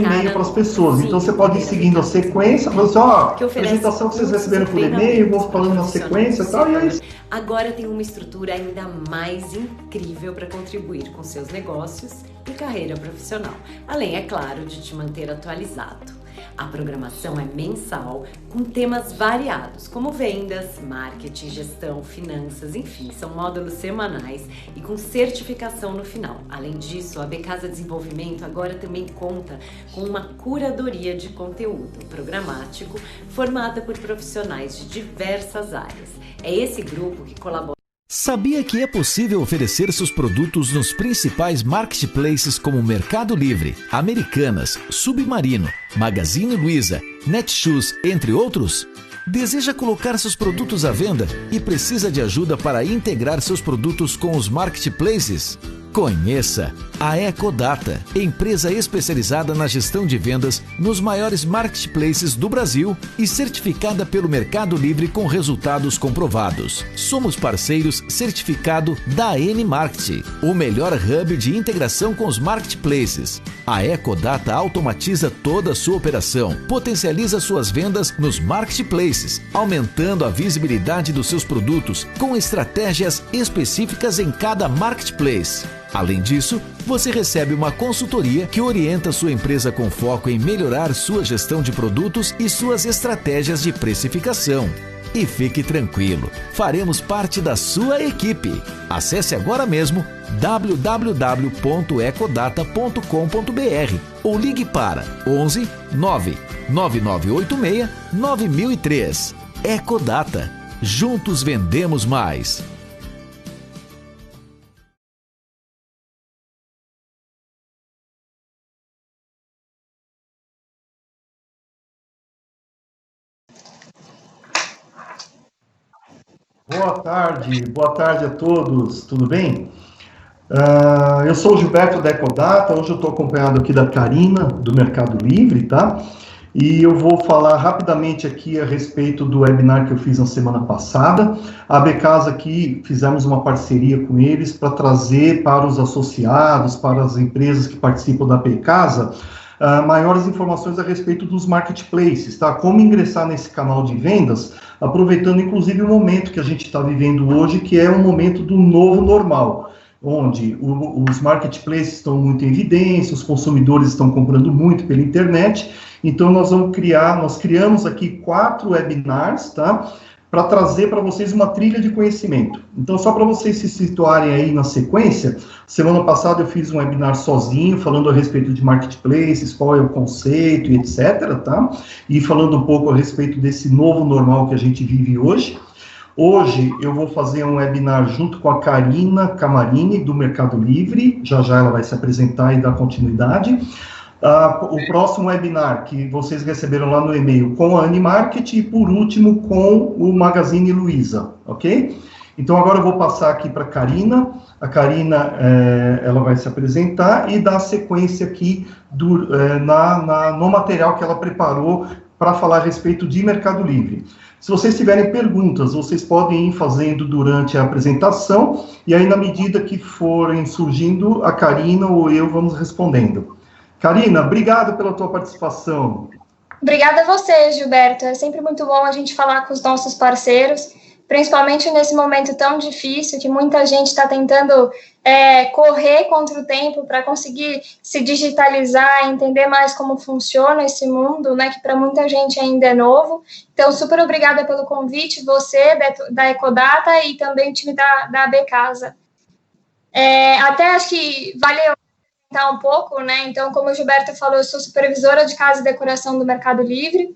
e-mail para as pessoas. Sim, então você pode ir seguindo a sequência, você, ó, que a oferece apresentação que vocês cursos receberam e por e-mail, vou falando na sequência e tal, e é isso. Agora tem uma estrutura ainda mais incrível para contribuir com seus negócios e carreira profissional. Além, é claro, de te manter atualizado. A programação é mensal, com temas variados, como vendas, marketing, gestão, finanças, enfim, são módulos semanais e com certificação no final. Além disso, a Becasa Desenvolvimento agora também conta com uma curadoria de conteúdo programático formada por profissionais de diversas áreas. É esse grupo que colabora. Sabia que é possível oferecer seus produtos nos principais marketplaces como Mercado Livre, Americanas, Submarino, Magazine Luiza, Netshoes, entre outros? Deseja colocar seus produtos à venda e precisa de ajuda para integrar seus produtos com os marketplaces? Conheça a Ecodata, empresa especializada na gestão de vendas nos maiores marketplaces do Brasil e certificada pelo Mercado Livre com resultados comprovados. Somos parceiros certificado da N-Market, o melhor hub de integração com os marketplaces. A Ecodata automatiza toda a sua operação, potencializa suas vendas nos marketplaces, aumentando a visibilidade dos seus produtos com estratégias específicas em cada marketplace. Além disso, você recebe uma consultoria que orienta sua empresa com foco em melhorar sua gestão de produtos e suas estratégias de precificação. E fique tranquilo, faremos parte da sua equipe. Acesse agora mesmo www.ecodata.com.br ou ligue para 11 99986 9003. Ecodata. Juntos vendemos mais. Boa tarde a todos, tudo bem? Eu sou o Gilberto da Ecodata, hoje eu estou acompanhado aqui da Karina, do Mercado Livre, tá? E eu vou falar rapidamente aqui a respeito do webinar que eu fiz na semana passada. A Becasa aqui, fizemos uma parceria com eles para trazer para os associados, para as empresas que participam da Becasa, maiores informações a respeito dos marketplaces, tá? Como ingressar nesse canal de vendas, aproveitando inclusive o momento que a gente está vivendo hoje, que é o momento do novo normal, onde os marketplaces estão muito em evidência, os consumidores estão comprando muito pela internet. Então nós criamos aqui 4 webinars, tá? Para trazer para vocês uma trilha de conhecimento. Então, só para vocês se situarem aí na sequência, semana passada eu fiz um webinar sozinho, falando a respeito de marketplaces, qual é o conceito e etc, tá? E falando um pouco a respeito desse novo normal que a gente vive hoje. Hoje eu vou fazer um webinar junto com a Karina Camarini, do Mercado Livre, já ela vai se apresentar e dar continuidade. O próximo webinar que vocês receberam lá no e-mail com a Animarket e, por último, com o Magazine Luiza, ok? Então, agora eu vou passar aqui para a Karina. A Karina, ela vai se apresentar e dar sequência aqui no material que ela preparou para falar a respeito de Mercado Livre. Se vocês tiverem perguntas, vocês podem ir fazendo durante a apresentação e aí, na medida que forem surgindo, a Karina ou eu vamos respondendo. Karina, obrigado pela tua participação. Obrigada a você, Gilberto. É sempre muito bom a gente falar com os nossos parceiros, principalmente nesse momento tão difícil que muita gente está tentando correr contra o tempo para conseguir se digitalizar, entender mais como funciona esse mundo, né, que para muita gente ainda é novo. Então, super obrigada pelo convite, você da Ecodata e também o time da Becasa. Até acho que valeu um pouco, né? Então, como o Gilberto falou, eu sou supervisora de casa e decoração do Mercado Livre.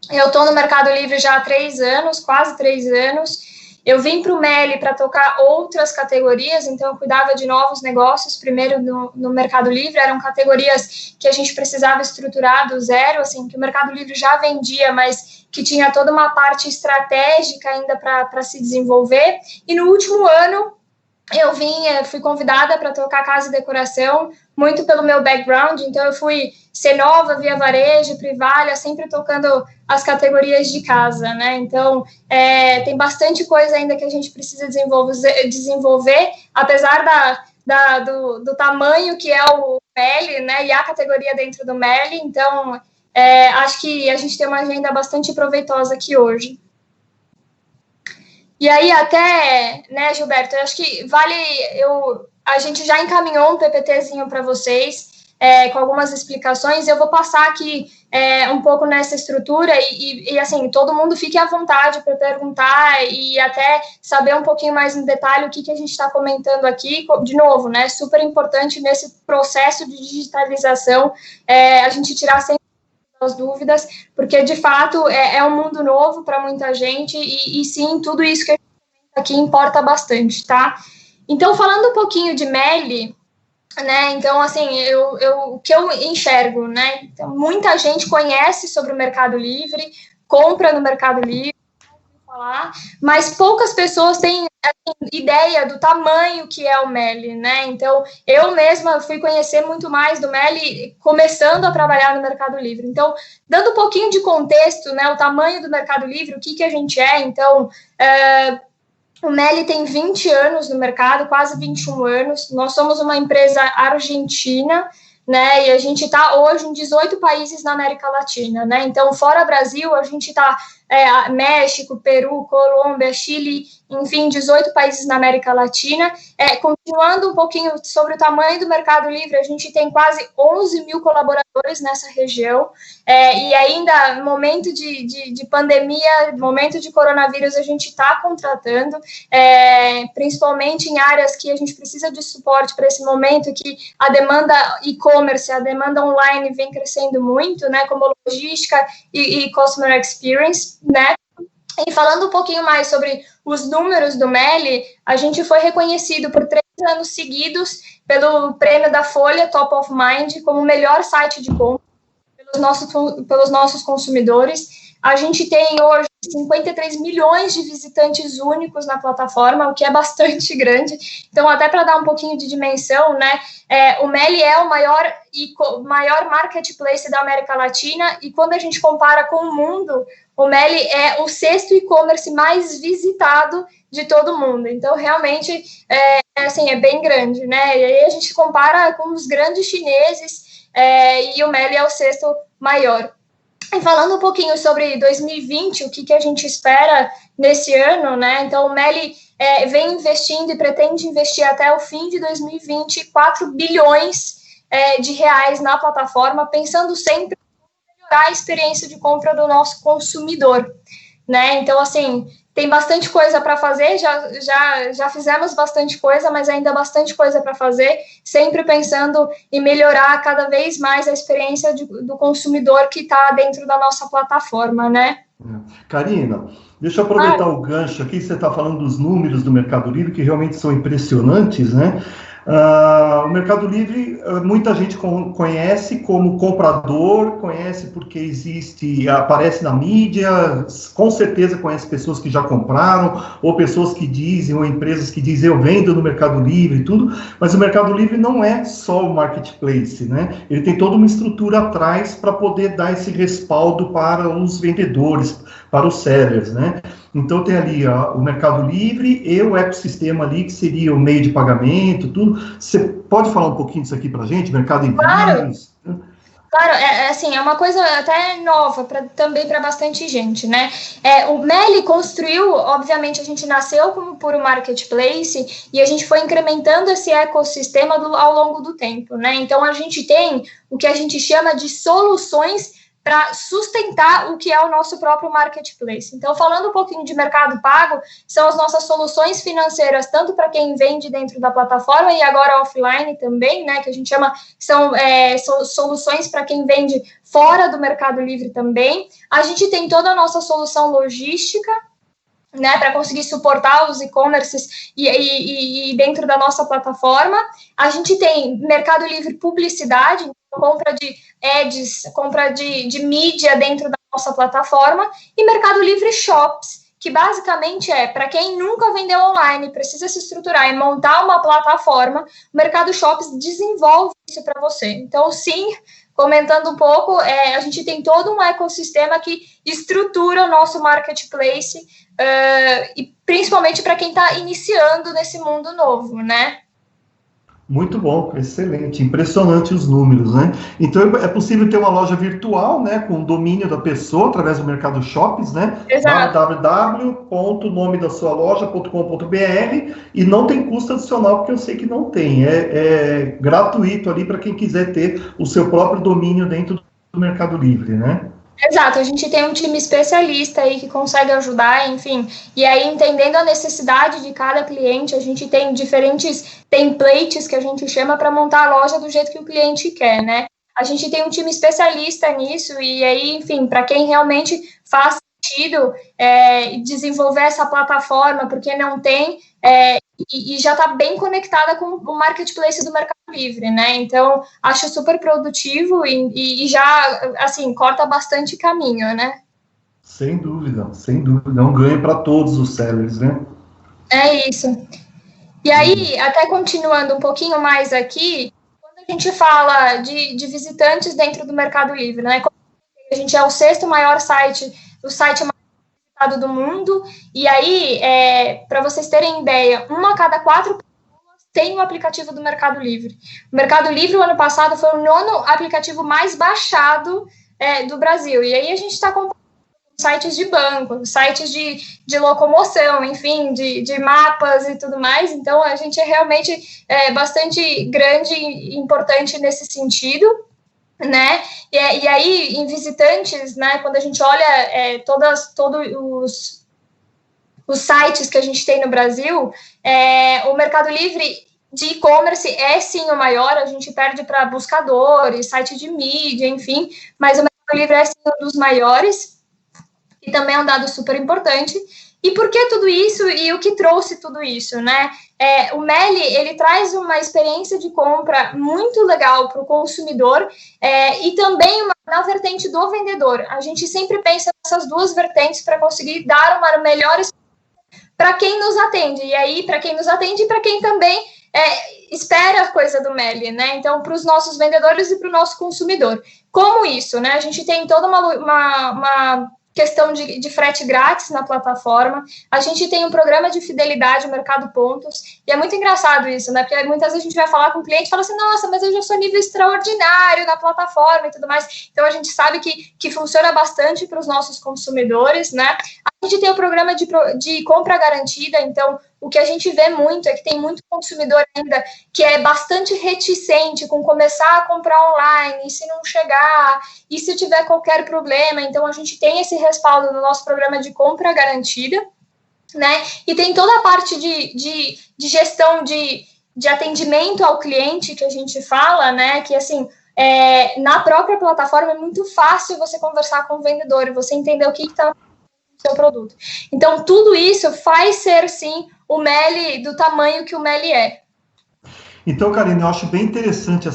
Eu estou no Mercado Livre já há 3 anos, quase 3 anos. Eu vim para o Meli para tocar outras categorias, então eu cuidava de novos negócios. Primeiro no Mercado Livre, eram categorias que a gente precisava estruturar do zero, assim, que o Mercado Livre já vendia, mas que tinha toda uma parte estratégica ainda para se desenvolver. E no último ano, eu fui convidada para tocar casa e decoração, muito pelo meu background, então eu fui Cenova, Via Varejo, Privalha, sempre tocando as categorias de casa, né? Então, tem bastante coisa ainda que a gente precisa desenvolver apesar do tamanho que é o Meli, né, e a categoria dentro do Meli, então acho que a gente tem uma agenda bastante proveitosa aqui hoje. E aí até, né, Gilberto, eu acho que a gente já encaminhou um PPTzinho para vocês, com algumas explicações, eu vou passar aqui um pouco nessa estrutura e assim, todo mundo fique à vontade para perguntar e até saber um pouquinho mais no detalhe o que a gente está comentando aqui. De novo, né, super importante nesse processo de digitalização, a gente tirar sempre as dúvidas, porque de fato é um mundo novo para muita gente e sim, tudo isso que a gente comenta aqui importa bastante, tá? Então, falando um pouquinho de Meli, né, então, assim, o que eu enxergo, né, então, muita gente conhece sobre o Mercado Livre, compra no Mercado Livre, mas poucas pessoas têm ideia do tamanho que é o Meli, né? Então, eu mesma fui conhecer muito mais do Meli começando a trabalhar no Mercado Livre. Então, dando um pouquinho de contexto, né, o tamanho do Mercado Livre, o que a gente é, então, o Meli tem 20 anos no mercado, quase 21 anos. Nós somos uma empresa argentina, né? E a gente está hoje em 18 países na América Latina, né? Então, fora Brasil, a gente está México, Peru, Colômbia, Chile, enfim, 18 países na América Latina. Continuando um pouquinho sobre o tamanho do Mercado Livre, a gente tem quase 11 mil colaboradores nessa região, e ainda no momento de pandemia, momento de coronavírus, a gente está contratando, principalmente em áreas que a gente precisa de suporte para esse momento, que a demanda e-commerce, a demanda online vem crescendo muito, né, como logística e customer experience, né? E falando um pouquinho mais sobre os números do Meli, a gente foi reconhecido por 3 anos seguidos pelo prêmio da Folha Top of Mind como o melhor site de compra pelos nossos consumidores. A gente tem hoje 53 milhões de visitantes únicos na plataforma, o que é bastante grande. Então, até para dar um pouquinho de dimensão, né, o Meli é o maior marketplace da América Latina, e quando a gente compara com o mundo, o Meli é o 6º e-commerce mais visitado de todo mundo. Então, realmente, é bem grande, né? E aí a gente compara com os grandes chineses, e o Meli é o 6º maior. E falando um pouquinho sobre 2020, o que a gente espera nesse ano, né? Então, o Meli vem investindo e pretende investir até o fim de 2020 4 bilhões de reais na plataforma, pensando sempre em melhorar a experiência de compra do nosso consumidor, né? Então, assim, tem bastante coisa para fazer, já fizemos bastante coisa, mas ainda bastante coisa para fazer, sempre pensando em melhorar cada vez mais a experiência do consumidor que está dentro da nossa plataforma, né? Karina, deixa eu aproveitar o gancho aqui, você está falando dos números do Mercado Livre, que realmente são impressionantes, né? O Mercado Livre, muita gente conhece como comprador, conhece porque aparece na mídia, com certeza conhece pessoas que já compraram, ou pessoas que dizem, ou empresas que dizem, eu vendo no Mercado Livre e tudo, mas o Mercado Livre não é só o marketplace, né? Ele tem toda uma estrutura atrás para poder dar esse respaldo para os vendedores, para os sellers, né? Então tem ali o Mercado Livre e o ecossistema ali, que seria o meio de pagamento, tudo. Você pode falar um pouquinho disso aqui para a gente? Mercado Envios? Claro, assim, é uma coisa até nova também para bastante gente, né? O Meli construiu, obviamente, a gente nasceu como puro marketplace e a gente foi incrementando esse ecossistema ao longo do tempo, né? Então, a gente tem o que a gente chama de soluções para sustentar o que é o nosso próprio marketplace. Então, falando um pouquinho de Mercado Pago, são as nossas soluções financeiras, tanto para quem vende dentro da plataforma e agora offline também, né, que a gente chama, são soluções para quem vende fora do Mercado Livre também. A gente tem toda a nossa solução logística, né, para conseguir suportar os e-commerces e dentro da nossa plataforma. A gente tem Mercado Livre Publicidade, compra de ads, compra de mídia dentro da nossa plataforma, e Mercado Livre Shops, que basicamente para quem nunca vendeu online, precisa se estruturar e montar uma plataforma, o Mercado Shops desenvolve isso para você. Então, sim, comentando um pouco, a gente tem todo um ecossistema que estrutura o nosso marketplace, e principalmente para quem está iniciando nesse mundo novo, né? Muito bom, excelente, impressionante os números, né? Então é possível ter uma loja virtual, né, com o domínio da pessoa através do Mercado Shops, né? Exato. www.nomedasualoja.com.br e não tem custo adicional, porque eu sei que não tem. É gratuito ali para quem quiser ter o seu próprio domínio dentro do Mercado Livre, né? Exato, a gente tem um time especialista aí que consegue ajudar, enfim, e aí entendendo a necessidade de cada cliente, a gente tem diferentes templates que a gente chama para montar a loja do jeito que o cliente quer, né? A gente tem um time especialista nisso, e aí, enfim, para quem realmente faz sentido desenvolver essa plataforma, porque não tem, e já está bem conectada com o marketplace do Mercado Livre, né? Então, acho super produtivo e já, assim, corta bastante caminho, né? Sem dúvida, sem dúvida. É um ganho para todos os sellers, né? É isso. E aí, até continuando um pouquinho mais aqui, quando a gente fala de visitantes dentro do Mercado Livre, né? A gente é o 6º maior site, o site mais visitado do mundo, e aí, para vocês terem ideia, 1 a cada 4 tem o aplicativo do Mercado Livre. O Mercado Livre, o ano passado, foi o 9º aplicativo mais baixado do Brasil. E aí a gente está comparando sites de banco, sites de locomoção, enfim, de mapas e tudo mais. Então, a gente é realmente bastante grande e importante nesse sentido, né? E aí, em visitantes, né, quando a gente olha todos os sites que a gente tem no Brasil, o Mercado Livre de e-commerce é sim o maior, a gente perde para buscadores, site de mídia, enfim, mas o Mercado Livre é sim um dos maiores, e também é um dado super importante. E por que tudo isso e o que trouxe tudo isso, né? O Meli, ele traz uma experiência de compra muito legal para o consumidor e também na vertente do vendedor. A gente sempre pensa nessas duas vertentes para conseguir dar uma melhor experiência para quem nos atende, e aí para quem nos atende e para quem também espera a coisa do Meli, né? Então, para os nossos vendedores e para o nosso consumidor. Como isso, né? A gente tem toda uma questão de frete grátis na plataforma, a gente tem um programa de fidelidade, o Mercado Pontos, e é muito engraçado isso, né? Porque muitas vezes a gente vai falar com o cliente e fala assim, nossa, mas eu já sou nível extraordinário na plataforma e tudo mais. Então, a gente sabe que funciona bastante para os nossos consumidores, né? A gente tem o programa de compra garantida, então, o que a gente vê muito é que tem muito consumidor ainda que é bastante reticente com começar a comprar online, e se não chegar, e se tiver qualquer problema. Então, a gente tem esse respaldo no nosso programa de compra garantida, né? E tem toda a parte de gestão de atendimento ao cliente que a gente fala, né? Que, assim, na própria plataforma é muito fácil você conversar com o vendedor e você entender o que está seu produto. Então, tudo isso faz ser, sim, o Meli do tamanho que o Meli é. Então, Karine, eu acho bem interessante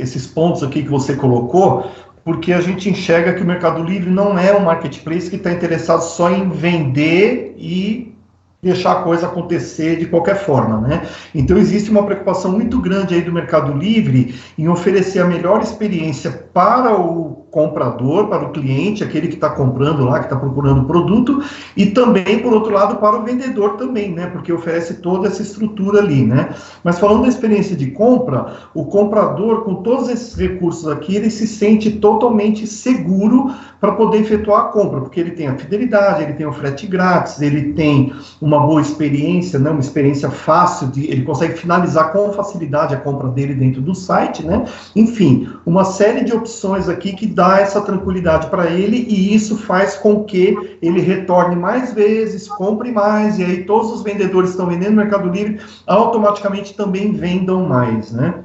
esses pontos aqui que você colocou, porque a gente enxerga que o Mercado Livre não é um marketplace que está interessado só em vender e deixar a coisa acontecer de qualquer forma, né? Então, existe uma preocupação muito grande aí do Mercado Livre em oferecer a melhor experiência para o comprador, para o cliente, aquele que está comprando lá, que está procurando o produto, e também, por outro lado, para o vendedor também, né? Porque oferece toda essa estrutura ali, né? Mas falando da experiência de compra, o comprador, com todos esses recursos aqui, ele se sente totalmente seguro para poder efetuar a compra, porque ele tem a fidelidade, ele tem o frete grátis, ele tem uma boa experiência, né? Uma experiência fácil, ele consegue finalizar com facilidade a compra dele dentro do site, né? Enfim, uma série de opções aqui que dá essa tranquilidade para ele, e isso faz com que ele retorne mais vezes, compre mais, e aí todos os vendedores que estão vendendo no Mercado Livre automaticamente também vendam mais, né?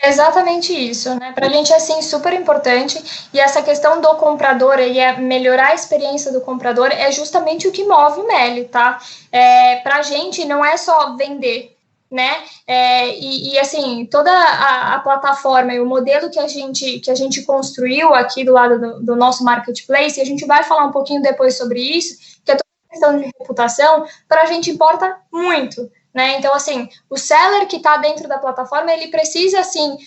Exatamente isso, né? Para a gente é, assim, super importante, e essa questão do comprador e melhorar a experiência do comprador é justamente o que move o Meli, tá? Para a gente não é só vender, né? E assim, toda a plataforma e o modelo que a gente construiu aqui do lado do nosso marketplace, e a gente vai falar um pouquinho depois sobre isso, que é toda a questão de reputação, para a gente importa muito, né? Então, assim, o seller que está dentro da plataforma, ele precisa, assim,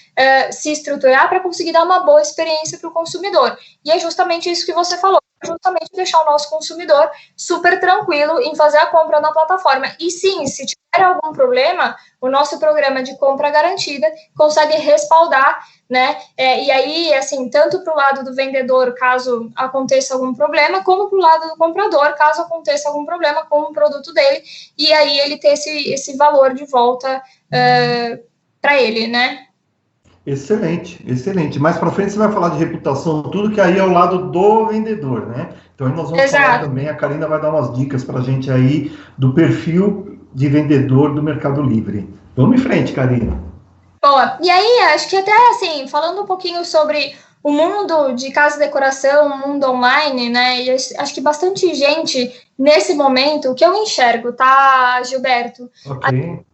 se estruturar para conseguir dar uma boa experiência para o consumidor. E é justamente isso que você falou. justamente deixar o nosso consumidor super tranquilo em fazer a compra na plataforma. E sim, se tiver algum problema, o nosso programa de compra garantida consegue respaldar, né? E aí, assim, tanto para o lado do vendedor, caso aconteça algum problema, como para o lado do comprador, caso aconteça algum problema com o produto dele, e aí ele ter esse valor de volta para ele, né? Excelente, excelente. Mais para frente você vai falar de reputação, tudo que aí é o lado do vendedor, né? Então aí nós vamos falar também, a Karina vai dar umas dicas para a gente aí do perfil de vendedor do Mercado Livre. Vamos em frente, Karina. Boa. E aí, acho que até assim, falando um pouquinho sobre o mundo de casa e decoração, o mundo online, né? E acho que bastante gente nesse momento, o que eu enxergo, tá, Gilberto? Ok.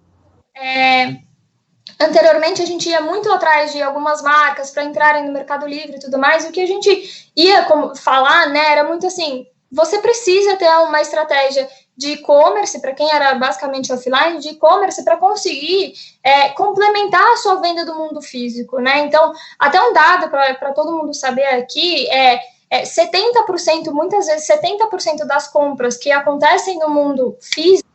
Anteriormente, a gente ia muito atrás de algumas marcas para entrarem no Mercado Livre e tudo mais, e o que a gente ia falar, né, era muito assim, você precisa ter uma estratégia de e-commerce, para quem era basicamente offline, de e-commerce para conseguir complementar a sua venda do mundo físico, né? Então, até um dado para todo mundo saber aqui 70%, muitas vezes 70% das compras que acontecem no mundo físico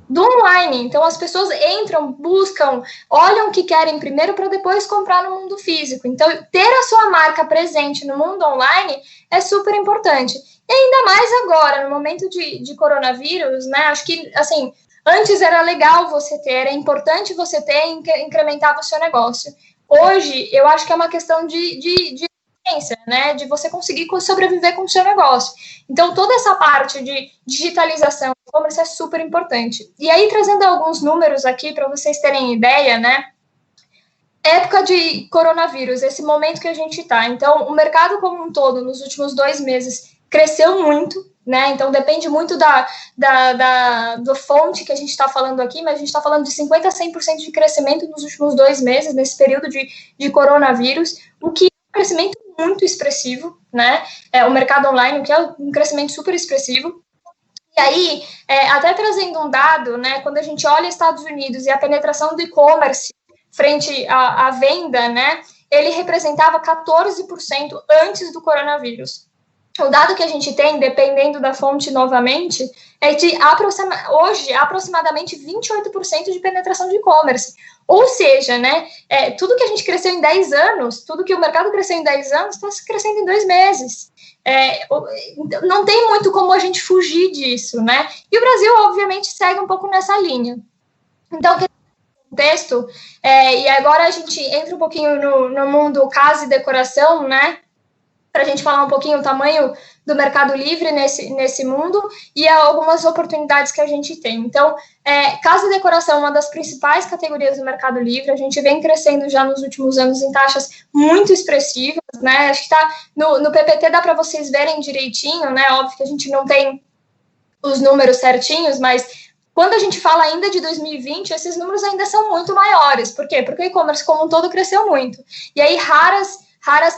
do online. Então, as pessoas entram, buscam, olham o que querem primeiro para depois comprar no mundo físico. Então, ter a sua marca presente no mundo online é super importante. E ainda mais agora, no momento de coronavírus, né? Acho que, assim, antes era legal você ter, era importante você ter e incrementava o seu negócio. Hoje, eu acho que é uma questão de né, de você conseguir sobreviver com o seu negócio. Então, toda essa parte de digitalização, e-commerce é super importante. E aí, trazendo alguns números aqui para vocês terem ideia, né, época de coronavírus, esse momento que a gente está. Então, o mercado como um todo, nos últimos 2 meses, cresceu muito, né? Então, depende muito da fonte que a gente está falando aqui, mas a gente está falando de 50% a 100% de crescimento nos últimos 2 meses, nesse período de coronavírus, o que é um crescimento muito expressivo, né? O mercado online, o que é um crescimento super expressivo. E aí, até trazendo um dado, né? Quando a gente olha Estados Unidos e a penetração do e-commerce frente à venda, né? Ele representava 14% antes do coronavírus. O dado que a gente tem, dependendo da fonte novamente, é de hoje aproximadamente 28% de penetração de e-commerce. Ou seja, né, tudo que a gente cresceu em 10 anos, tudo que o mercado cresceu em 10 anos, está crescendo em 2 meses. Não tem muito como a gente fugir disso, né? E o Brasil, obviamente, segue um pouco nessa linha. Então, contexto, e agora a gente entra um pouquinho no mundo casa e decoração, né? Para a gente falar um pouquinho o tamanho do Mercado Livre nesse mundo e algumas oportunidades que a gente tem. Então, casa e decoração é uma das principais categorias do Mercado Livre, a gente vem crescendo já nos últimos anos em taxas muito expressivas, né? Acho que está no PPT, dá para vocês verem direitinho, né? Óbvio que a gente não tem os números certinhos, mas quando a gente fala ainda de 2020, esses números ainda são muito maiores. Por quê? Porque o e-commerce como um todo cresceu muito. E aí, raras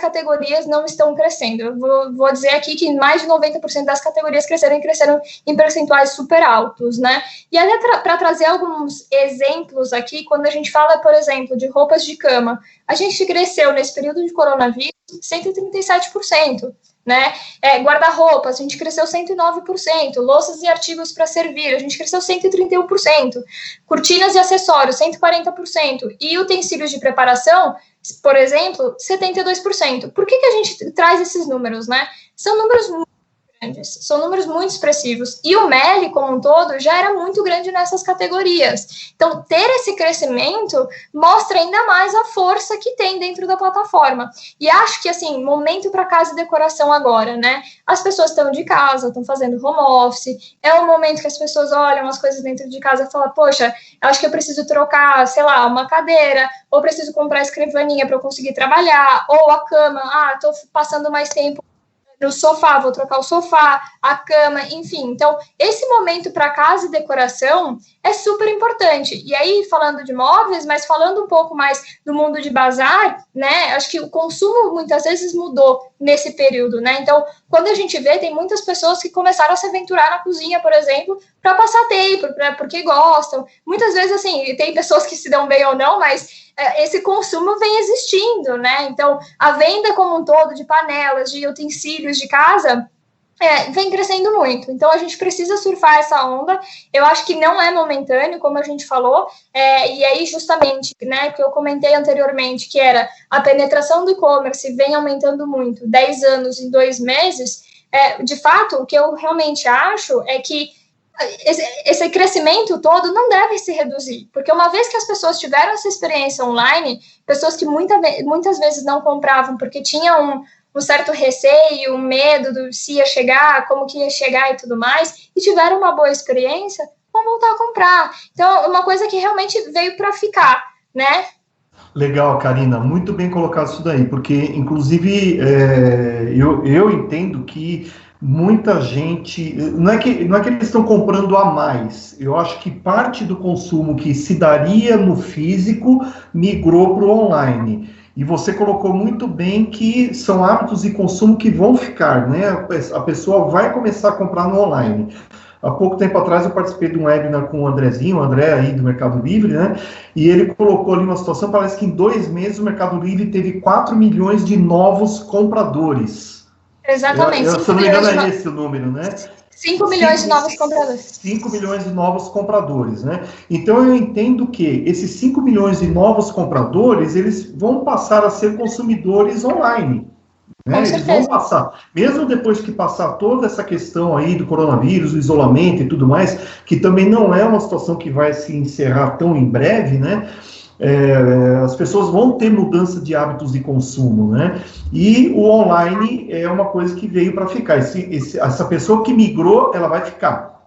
categorias não estão crescendo. Eu vou dizer aqui que mais de 90% das categorias cresceram em percentuais super altos, né? E até para trazer alguns exemplos aqui, quando a gente fala, por exemplo, de roupas de cama, a gente cresceu nesse período de coronavírus 137%. Né? Guarda-roupas, a gente cresceu 109%, louças e artigos para servir, a gente cresceu 131%, cortinas e acessórios, 140%, e utensílios de preparação, por exemplo, 72%. Por que a gente traz esses números, né? São números muito grandes, são números muito expressivos, e o MELI, como um todo, já era muito grande nessas categorias. Então, ter esse crescimento mostra ainda mais a força que tem dentro da plataforma. E acho que, assim, momento para casa e decoração agora, né? As pessoas estão de casa, estão fazendo home office, é um momento que as pessoas olham as coisas dentro de casa e falam, poxa, acho que eu preciso trocar, sei lá, uma cadeira, ou preciso comprar escrivaninha para eu conseguir trabalhar, ou a cama, estou passando mais tempo no sofá, vou trocar o sofá, a cama, enfim. Então, esse momento para casa e decoração é super importante. E aí, falando de móveis, mas falando um pouco mais do mundo de bazar, né? Acho que o consumo muitas vezes mudou nesse período, né? Então, quando a gente vê, tem muitas pessoas que começaram a se aventurar na cozinha, por exemplo, para passar tempo, porque gostam. Muitas vezes, assim, tem pessoas que se dão bem ou não, mas esse consumo vem existindo, né? Então, a venda como um todo de panelas, de utensílios de casa, vem crescendo muito. Então, a gente precisa surfar essa onda. Eu acho que não é momentâneo, como a gente falou, e aí, justamente, né, que eu comentei anteriormente, que era a penetração do e-commerce vem aumentando muito, 10 anos em 2 meses, de fato, o que eu realmente acho é que esse crescimento todo não deve se reduzir, porque uma vez que as pessoas tiveram essa experiência online, pessoas que muitas vezes não compravam porque tinham um certo receio, um medo do se ia chegar, como que ia chegar e tudo mais, e tiveram uma boa experiência, vão voltar a comprar. Então, é uma coisa que realmente veio para ficar, né? Legal, Karina, muito bem colocado isso daí, porque, inclusive, eu entendo que muita gente, não é que eles estão comprando a mais, eu acho que parte do consumo que se daria no físico migrou para o online. E você colocou muito bem que são hábitos de consumo que vão ficar, né? A pessoa vai começar a comprar no online. Há pouco tempo atrás eu participei de um webinar com o Andrezinho, o André aí do Mercado Livre, né? E ele colocou ali uma situação, parece que em 2 meses o Mercado Livre teve 4 milhões de novos compradores. Exatamente. Se eu não me engano é esse o número, né? 5 milhões de novos compradores. 5 milhões de novos compradores, né? Então, eu entendo que esses 5 milhões de novos compradores, eles vão passar a ser consumidores online. Né? Eles vão passar, mesmo depois que passar toda essa questão aí do coronavírus, do isolamento e tudo mais, que também não é uma situação que vai se encerrar tão em breve, né? As pessoas vão ter mudança de hábitos de consumo, né? E o online é uma coisa que veio para ficar. Essa pessoa que migrou, ela vai ficar.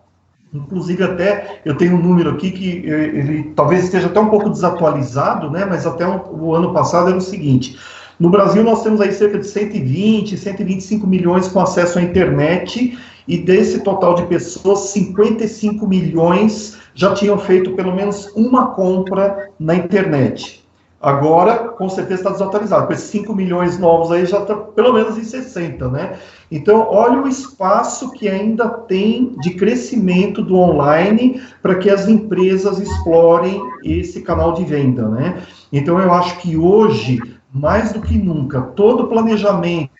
Inclusive, até eu tenho um número aqui que ele talvez esteja até um pouco desatualizado, né? Mas até o ano passado era o seguinte: no Brasil nós temos aí cerca de 120, 125 milhões com acesso à internet, e desse total de pessoas, 55 milhões já tinham feito pelo menos uma compra na internet. Agora, com certeza está desatualizado. Com esses 5 milhões novos aí, já está pelo menos em 60, né? Então, olha o espaço que ainda tem de crescimento do online para que as empresas explorem esse canal de venda, né? Então, eu acho que hoje, mais do que nunca, todo o planejamento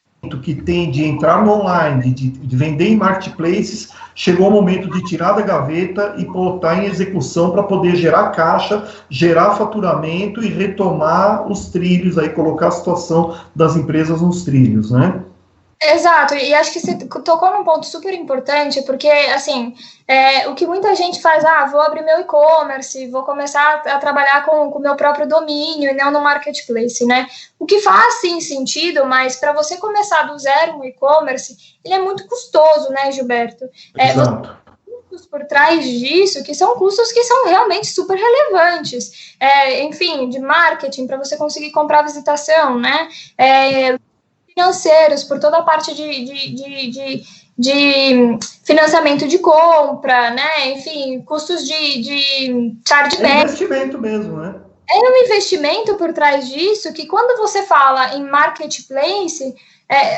que tem de entrar no online, de vender em marketplaces, chegou o momento de tirar da gaveta e botar em execução para poder gerar caixa, gerar faturamento e retomar os trilhos, aí colocar a situação das empresas nos trilhos, né? Exato, e acho que você tocou num ponto super importante, porque, assim, o que muita gente faz, vou abrir meu e-commerce, vou começar a trabalhar com o meu próprio domínio e não no marketplace, né? O que faz, sim, sentido, mas para você começar do zero no e-commerce, ele é muito custoso, né, Gilberto? Exato. Custos por trás disso, que são custos que são realmente super relevantes, enfim, de marketing, para você conseguir comprar visitação, né? Financeiros, por toda a parte de financiamento de compra, né? Enfim, custos de chargeback. Investimento mesmo, né? É um investimento por trás disso que, quando você fala em marketplace,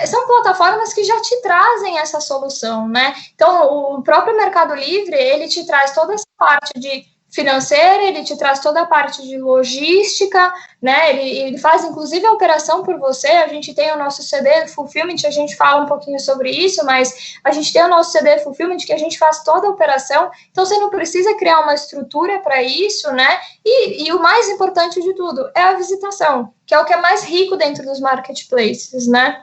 são plataformas que já te trazem essa solução, né? Então, o próprio Mercado Livre, ele te traz toda essa parte de financeira, ele te traz toda a parte de logística, né? Ele faz, inclusive, a operação por você. A gente tem o nosso CD Fulfillment, a gente fala um pouquinho sobre isso, mas a gente tem o nosso CD Fulfillment, que a gente faz toda a operação. Então, você não precisa criar uma estrutura para isso, né? E o mais importante de tudo é a visitação, que é o que é mais rico dentro dos marketplaces, né?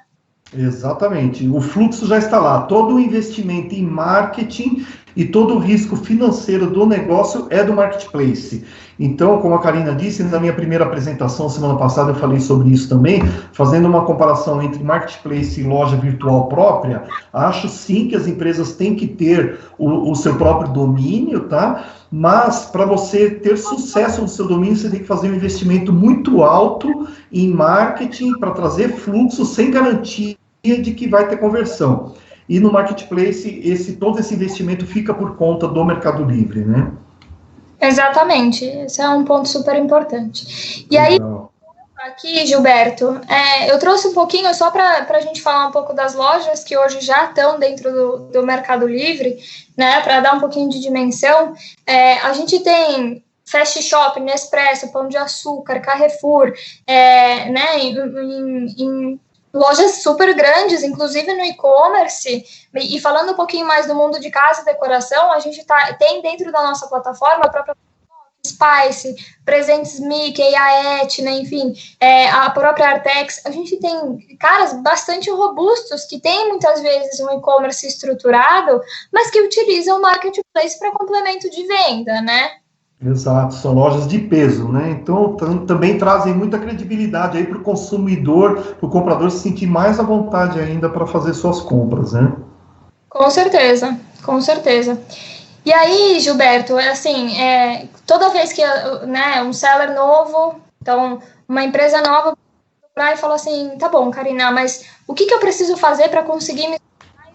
Exatamente. O fluxo já está lá. Todo o investimento em marketing e todo o risco financeiro do negócio é do marketplace. Então, como a Karina disse, na minha primeira apresentação, semana passada, eu falei sobre isso também, fazendo uma comparação entre marketplace e loja virtual própria. Acho sim que as empresas têm que ter o seu próprio domínio, tá? Mas para você ter sucesso no seu domínio, você tem que fazer um investimento muito alto em marketing para trazer fluxo sem garantia de que vai ter conversão. E no marketplace, todo esse investimento fica por conta do Mercado Livre, né? Exatamente, esse é um ponto super importante. E aí, aqui, Gilberto, eu trouxe um pouquinho só para a gente falar um pouco das lojas que hoje já estão dentro do Mercado Livre, né, para dar um pouquinho de dimensão. A gente tem Fast Shop, Nespresso, Pão de Açúcar, Carrefour, né, em lojas super grandes, inclusive no e-commerce, e falando um pouquinho mais do mundo de casa e decoração, a gente tem dentro da nossa plataforma a própria Spice, Presentes Mickey, a Etna, enfim, a própria Artex. A gente tem caras bastante robustos que têm muitas vezes um e-commerce estruturado, mas que utilizam o marketplace para complemento de venda, né? Exato, são lojas de peso, né? Então também trazem muita credibilidade aí para o consumidor, para o comprador se sentir mais à vontade ainda para fazer suas compras, né? Com certeza, com certeza. E aí, Gilberto, assim, toda vez que, né, um seller novo, então uma empresa nova vai e fala assim, tá bom, Karina, mas o que eu preciso fazer para conseguir me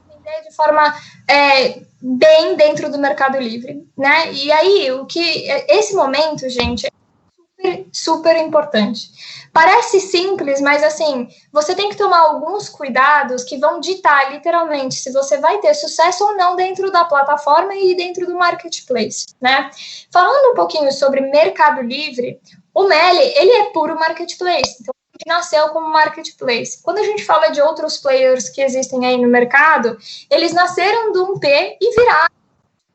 vender de forma bem dentro do Mercado Livre, né? E aí, esse momento, gente, é super, super importante. Parece simples, mas assim, você tem que tomar alguns cuidados que vão ditar literalmente se você vai ter sucesso ou não dentro da plataforma e dentro do marketplace, né? Falando um pouquinho sobre Mercado Livre, o Meli, ele é puro marketplace, então nasceu como marketplace. Quando a gente fala de outros players que existem aí no mercado, eles nasceram do 1P e viraram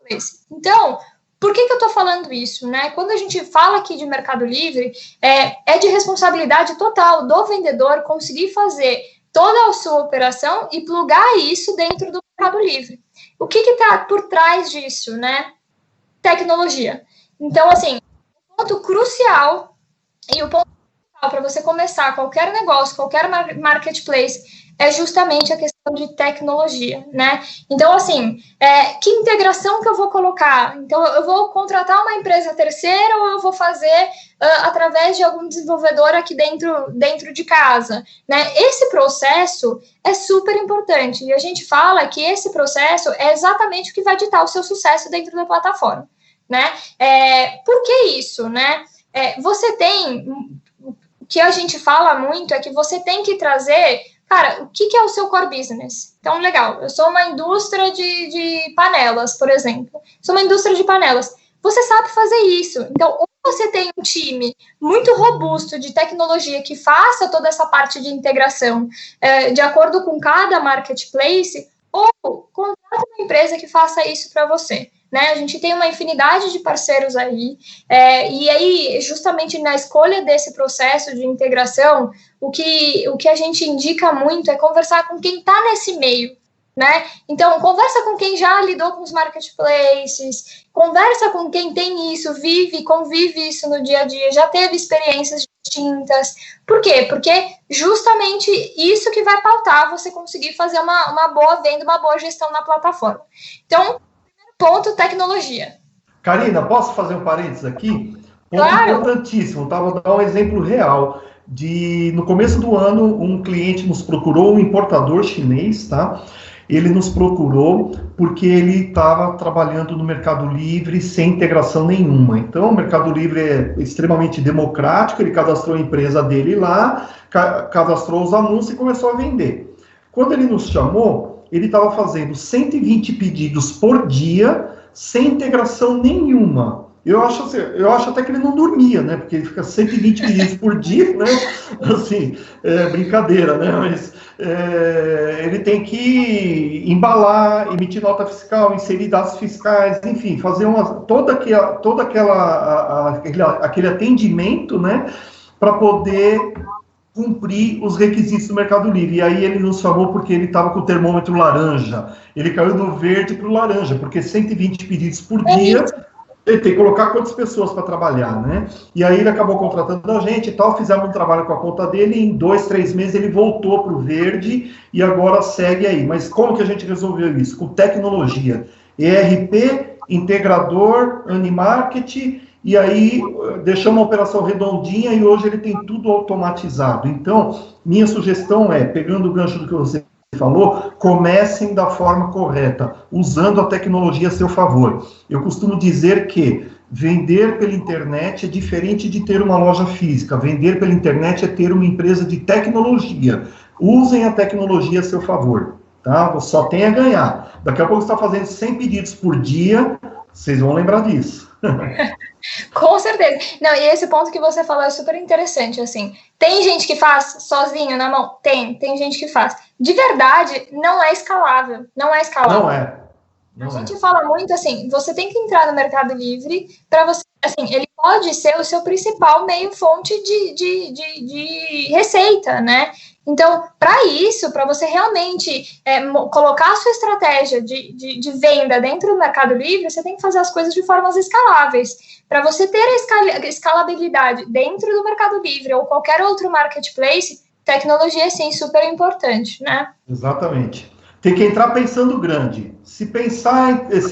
marketplace. Então, por que eu estou falando isso, né? Quando a gente fala aqui de Mercado Livre, é de responsabilidade total do vendedor conseguir fazer toda a sua operação e plugar isso dentro do Mercado Livre. O que está por trás disso, né? Tecnologia. Então, assim, o ponto crucial e o ponto para você começar qualquer negócio, qualquer marketplace, é justamente a questão de tecnologia, né? Então, assim, que integração que eu vou colocar? Então, eu vou contratar uma empresa terceira ou eu vou fazer através de algum desenvolvedor aqui dentro de casa, né? Esse processo é super importante e a gente fala que esse processo é exatamente o que vai ditar o seu sucesso dentro da plataforma, né? Por que isso, né? Você tem... O que a gente fala muito é que você tem que trazer, cara, o que é o seu core business? Então, legal, eu sou uma indústria de panelas, por exemplo. Sou uma indústria de panelas. Você sabe fazer isso. Então, ou você tem um time muito robusto de tecnologia que faça toda essa parte de integração de acordo com cada marketplace, ou contrata uma empresa que faça isso para você. Né? A gente tem uma infinidade de parceiros aí, e aí, justamente na escolha desse processo de integração, o que a gente indica muito é conversar com quem está nesse meio, né? Então, conversa com quem já lidou com os marketplaces, conversa com quem tem isso, convive isso no dia a dia, já teve experiências distintas. Por quê? Porque justamente isso que vai pautar você conseguir fazer uma boa venda, uma boa gestão na plataforma. Então, ponto, tecnologia. Karina, posso fazer um parênteses aqui? Ponto claro. Importantíssimo, tá? Vou dar um exemplo real. No começo do ano, um cliente nos procurou, um importador chinês, tá? Ele nos procurou porque ele estava trabalhando no Mercado Livre sem integração nenhuma. Então, o Mercado Livre é extremamente democrático, ele cadastrou a empresa dele lá, cadastrou os anúncios e começou a vender. Quando ele nos chamou, ele estava fazendo 120 pedidos por dia, sem integração nenhuma. Eu acho até que ele não dormia, né? Porque ele fica 120 pedidos por dia, né? Assim, brincadeira, né? Mas ele tem que embalar, emitir nota fiscal, inserir dados fiscais, enfim, fazer aquele atendimento, né? Para poder cumprir os requisitos do Mercado Livre. E aí ele nos chamou porque ele estava com o termômetro laranja. Ele caiu do verde para o laranja, porque 120 pedidos por dia, ele tem que colocar quantas pessoas para trabalhar, né? E aí ele acabou contratando a gente e tal, fizemos um trabalho com a conta dele, e em 2, 3 meses ele voltou para o verde e agora segue aí. Mas como que a gente resolveu isso? Com tecnologia. ERP, integrador, Animarket, e aí deixamos a operação redondinha e hoje ele tem tudo automatizado. Então, minha sugestão é, pegando o gancho do que você falou, comecem da forma correta, usando a tecnologia a seu favor. Eu costumo dizer que vender pela internet é diferente de ter uma loja física. Vender pela internet é ter uma empresa de tecnologia. Usem a tecnologia a seu favor, tá? Só tem a ganhar. Daqui a pouco você está fazendo 100 pedidos por dia, vocês vão lembrar disso. Com certeza. Não, e esse ponto que você falou é super interessante, assim. Tem gente que faz sozinho na mão? Tem gente que faz. De verdade, não é escalável. Não é escalável. Não é. A gente fala muito assim, você tem que entrar no Mercado Livre para você, assim, ele pode ser o seu principal meio fonte de receita, né? Então, para isso, para você realmente colocar a sua estratégia de venda dentro do Mercado Livre, você tem que fazer as coisas de formas escaláveis. Para você ter a escalabilidade dentro do Mercado Livre ou qualquer outro marketplace, tecnologia é sim super importante, né? Exatamente. Tem que entrar pensando grande. Se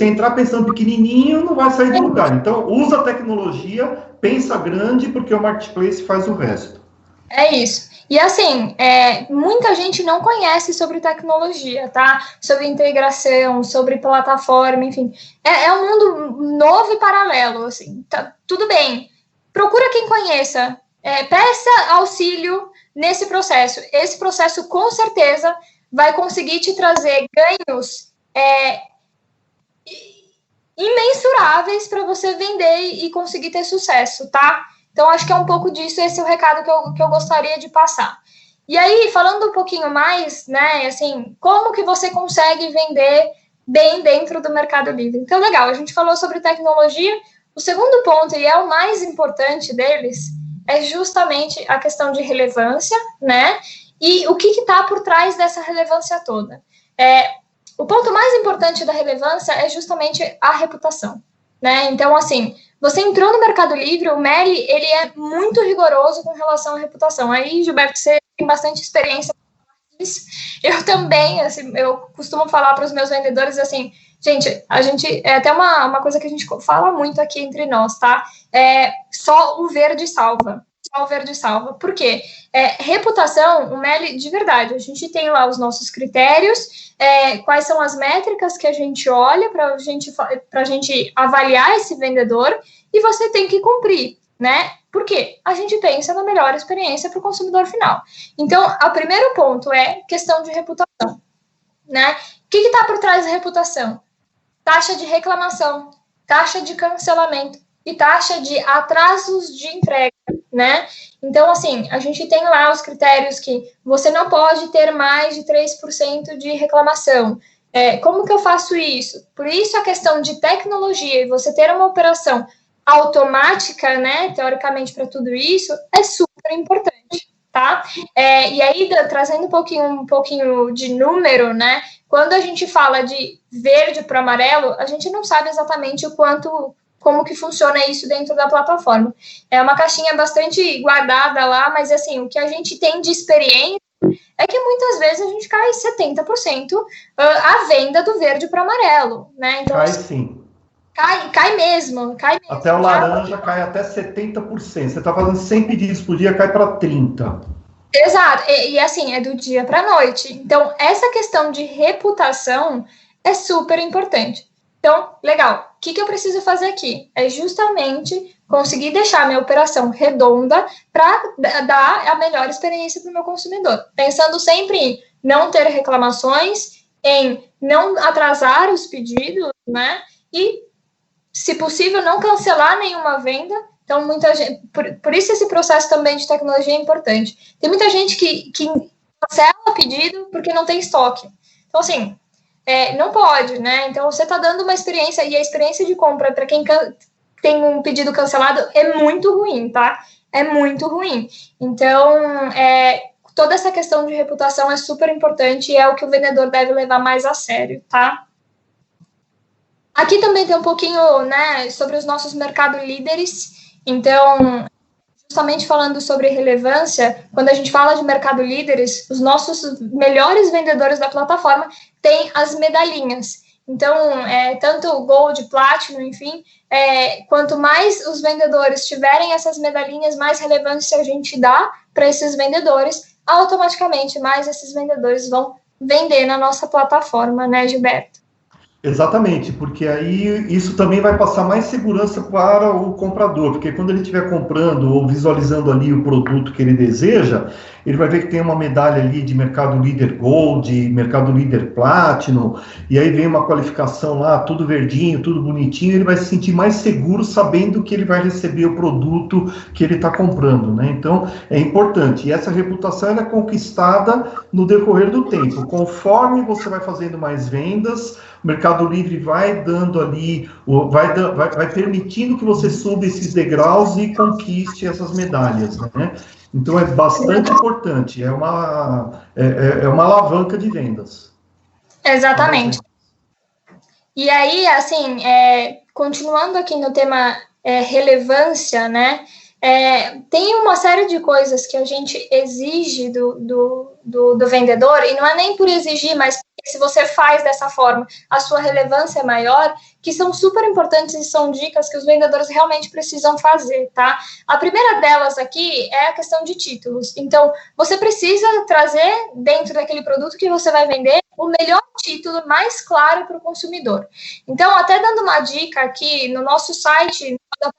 entrar pensando pequenininho, não vai sair do lugar. Então, usa a tecnologia, pensa grande, porque o marketplace faz o resto. É isso. E assim, muita gente não conhece sobre tecnologia, tá? Sobre integração, sobre plataforma, enfim. É um mundo novo e paralelo, assim. Tá, tudo bem. Procura quem conheça. Peça auxílio nesse processo. Esse processo, com certeza, vai conseguir te trazer ganhos imensuráveis para você vender e conseguir ter sucesso, tá? Então, acho que é um pouco disso, esse é o recado que eu gostaria de passar. E aí, falando um pouquinho mais, né, assim, como que você consegue vender bem dentro do Mercado Livre? Então, legal, a gente falou sobre tecnologia. O segundo ponto, e é o mais importante deles, é justamente a questão de relevância, né? E o que está por trás dessa relevância toda? O ponto mais importante da relevância é justamente a reputação, né? Então, assim, você entrou no Mercado Livre, o MELI, ele é muito rigoroso com relação à reputação. Aí, Gilberto, você tem bastante experiência nisso. Eu também, assim, eu costumo falar para os meus vendedores, assim, gente, é até uma coisa que a gente fala muito aqui entre nós, tá? Só o verde salva. Só o verde salva. Por quê? Reputação, o MELI, de verdade, a gente tem lá os nossos critérios, quais são as métricas que a gente olha para a gente avaliar esse vendedor, e você tem que cumprir, né? Por quê? A gente pensa na melhor experiência para o consumidor final. Então, o primeiro ponto é questão de reputação, né? O que está por trás da reputação? Taxa de reclamação, taxa de cancelamento e taxa de atrasos de entrega, né? Então, assim, a gente tem lá os critérios que você não pode ter mais de 3% de reclamação. Como que eu faço isso? Por isso a questão de tecnologia e você ter uma operação automática, né, teoricamente, para tudo isso, é super importante, tá? E aí, trazendo um pouquinho de número, né, quando a gente fala de verde para amarelo, a gente não sabe exatamente como que funciona isso dentro da plataforma. É uma caixinha bastante guardada lá, mas, assim, o que a gente tem de experiência é que muitas vezes a gente cai 70% a venda do verde para amarelo, né? Então, cai sim. Cai mesmo. Até o laranja cai até 70%. Você está fazendo 100 pedidos por dia, cai para 30%. Exato. E assim, é do dia para a noite. Então, essa questão de reputação é super importante. Então, legal. O que eu preciso fazer aqui? É justamente conseguir deixar a minha operação redonda para dar a melhor experiência para o meu consumidor. Pensando sempre em não ter reclamações, em não atrasar os pedidos, né? E, se possível, não cancelar nenhuma venda. Então, muita gente, por isso esse processo também de tecnologia é importante. Tem muita gente que cancela pedido porque não tem estoque. Então, assim, não pode, né? Então, você está dando uma experiência, e a experiência de compra para quem tem um pedido cancelado é muito ruim, tá? É muito ruim. Então, toda essa questão de reputação é super importante e é o que o vendedor deve levar mais a sério, tá? Aqui também tem um pouquinho, né, sobre os nossos mercado líderes. Então, justamente falando sobre relevância, quando a gente fala de mercado líderes, os nossos melhores vendedores da plataforma têm as medalhinhas. Então, tanto Gold, Platinum, enfim, quanto mais os vendedores tiverem essas medalhinhas, mais relevância a gente dá para esses vendedores, automaticamente mais esses vendedores vão vender na nossa plataforma, né, Gilberto? Exatamente, porque aí isso também vai passar mais segurança para o comprador, porque quando ele estiver comprando ou visualizando ali o produto que ele deseja, ele vai ver que tem uma medalha ali de Mercado Líder Gold, Mercado Líder Platinum, e aí vem uma qualificação lá, tudo verdinho, tudo bonitinho, ele vai se sentir mais seguro sabendo que ele vai receber o produto que ele está comprando, né? Então, é importante. E essa reputação ela é conquistada no decorrer do tempo. Conforme você vai fazendo mais vendas, o Mercado Livre vai dando ali, vai permitindo que você suba esses degraus e conquiste essas medalhas, né? Então é bastante importante, é uma alavanca de vendas. Exatamente. E aí, assim, continuando aqui no tema relevância, né? Tem uma série de coisas que a gente exige do vendedor, e não é nem por exigir, mas se você faz dessa forma, a sua relevância é maior, que são super importantes e são dicas que os vendedores realmente precisam fazer, tá? A primeira delas aqui é a questão de títulos. Então, você precisa trazer dentro daquele produto que você vai vender o melhor título mais claro para o consumidor. Então, até dando uma dica aqui, no nosso site,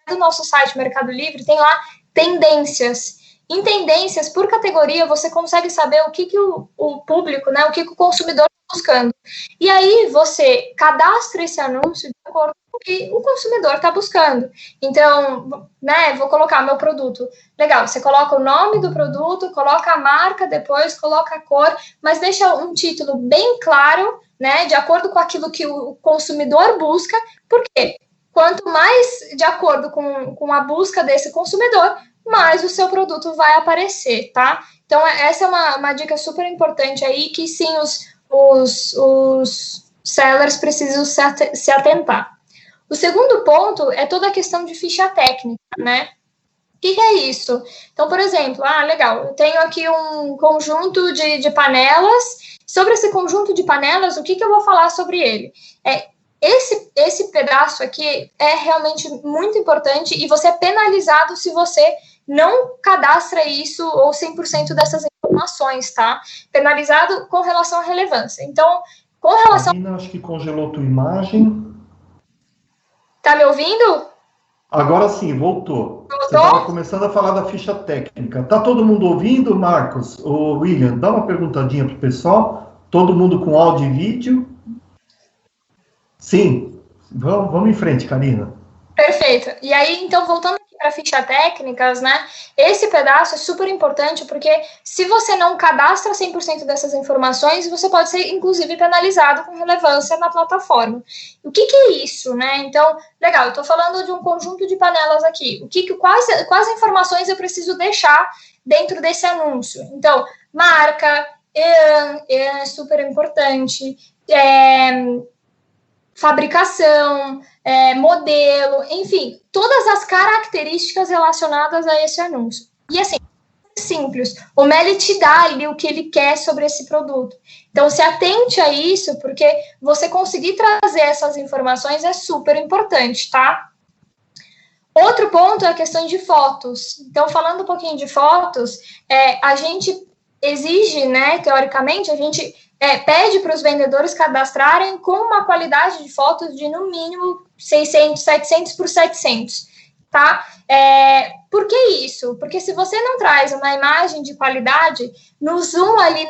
do nosso site Mercado Livre, tem lá tendências. Em tendências, por categoria, você consegue saber o que o público, né, o que o consumidor está buscando. E aí, você cadastra esse anúncio de acordo com o que o consumidor está buscando. Então, né, vou colocar meu produto. Legal, você coloca o nome do produto, coloca a marca, depois coloca a cor, mas deixa um título bem claro, né, de acordo com aquilo que o consumidor busca. Por quê? Quanto mais de acordo com a busca desse consumidor, mais o seu produto vai aparecer, tá? Então, essa é uma dica super importante aí, que sim, os sellers precisam se atentar. O segundo ponto é toda a questão de ficha técnica, né? O que é isso? Então, por exemplo, legal, eu tenho aqui um conjunto de panelas. Sobre esse conjunto de panelas, o que eu vou falar sobre ele? Esse pedaço aqui é realmente muito importante e você é penalizado se você não cadastra isso ou 100% dessas informações, tá? Penalizado com relação à relevância. Então, com relação... Marina, acho que congelou tua imagem. Tá me ouvindo? Agora sim, voltou. Voltou? Você estava começando a falar da ficha técnica. Tá todo mundo ouvindo, Marcos? Ô, William, dá uma perguntadinha pro pessoal. Todo mundo com áudio e vídeo? Sim. Vamos em frente, Karina. Perfeito. E aí, então, voltando aqui para ficha técnicas, né? Esse pedaço é super importante porque se você não cadastra 100% dessas informações, você pode ser, inclusive, penalizado com relevância na plataforma. O que é isso, né? Então, legal, eu estou falando de um conjunto de panelas aqui. Quais informações eu preciso deixar dentro desse anúncio? Então, marca, EAN é super importante, fabricação, modelo, enfim, todas as características relacionadas a esse anúncio. E assim, simples, o Meli te dá ali o que ele quer sobre esse produto. Então, se atente a isso, porque você conseguir trazer essas informações é super importante, tá? Outro ponto é a questão de fotos. Então, falando um pouquinho de fotos, a gente exige, né, teoricamente, a gente pede para os vendedores cadastrarem com uma qualidade de fotos de, no mínimo, 600, 700 por 700, tá? Por que isso? Porque se você não traz uma imagem de qualidade, no zoom ali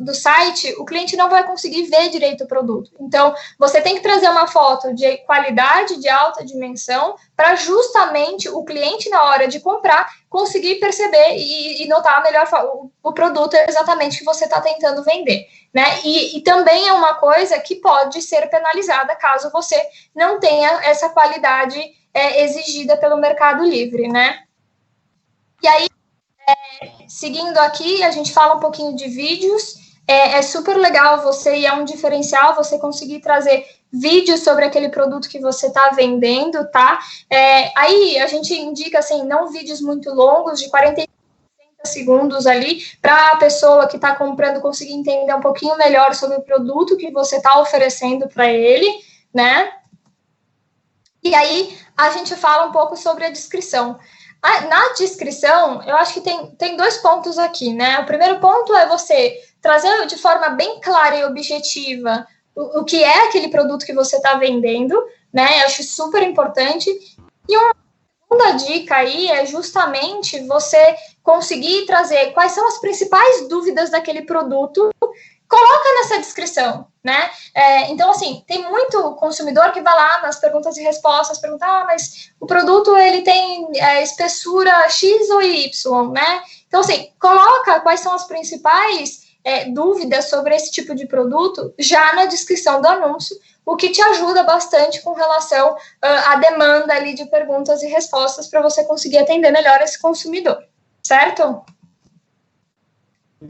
do site, o cliente não vai conseguir ver direito o produto. Então, você tem que trazer uma foto de qualidade, de alta dimensão, para justamente o cliente, na hora de comprar, conseguir perceber e notar melhor o produto exatamente que você está tentando vender, né? E também é uma coisa que pode ser penalizada caso você não tenha essa qualidade exigida pelo Mercado Livre, né? E aí, seguindo aqui, a gente fala um pouquinho de vídeos. É super legal e é um diferencial você conseguir trazer vídeos sobre aquele produto que você está vendendo, tá? Aí a gente indica, assim, não vídeos muito longos, de 40 segundos ali, para a pessoa que está comprando conseguir entender um pouquinho melhor sobre o produto que você está oferecendo para ele, né? E aí a gente fala um pouco sobre a descrição. Na descrição, eu acho que tem dois pontos aqui, né? O primeiro ponto é você trazer de forma bem clara e objetiva o que é aquele produto que você está vendendo, né? Eu acho super importante. E uma segunda dica aí é justamente você conseguir trazer quais são as principais dúvidas daquele produto, coloca nessa descrição, né? Então, assim, tem muito consumidor que vai lá nas perguntas e respostas, perguntar, mas o produto, ele tem espessura X ou Y, né? Então, assim, coloca quais são as principais dúvidas sobre esse tipo de produto já na descrição do anúncio, o que te ajuda bastante com relação à demanda ali de perguntas e respostas para você conseguir atender melhor esse consumidor, certo?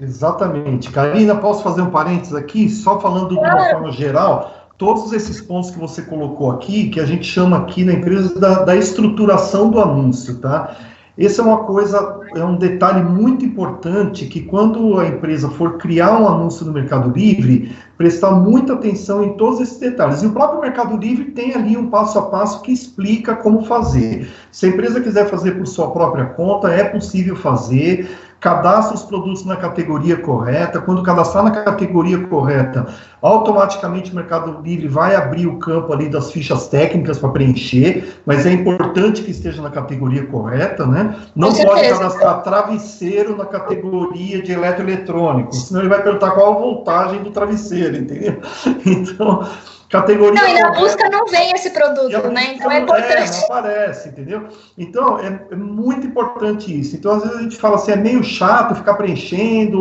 Exatamente. Karina, posso fazer um parênteses aqui? Só falando de uma forma geral, todos esses pontos que você colocou aqui, que a gente chama aqui na empresa da estruturação do anúncio, tá? Esse é uma coisa, é um detalhe muito importante, que quando a empresa for criar um anúncio no Mercado Livre, prestar muita atenção em todos esses detalhes. E o próprio Mercado Livre tem ali um passo a passo que explica como fazer. Se a empresa quiser fazer por sua própria conta, é possível fazer. Cadastra os produtos na categoria correta. Quando cadastrar na categoria correta, automaticamente o Mercado Livre vai abrir o campo ali das fichas técnicas para preencher, mas é importante que esteja na categoria correta, né? Não pode cadastrar travesseiro na categoria de eletroeletrônico, senão ele vai perguntar qual a voltagem do travesseiro, entendeu? Então, categoria... Não, e na busca não vem esse produto, né? Então é importante. Não aparece, entendeu? Então, é muito importante isso. Então, às vezes a gente fala assim, é meio chato ficar preenchendo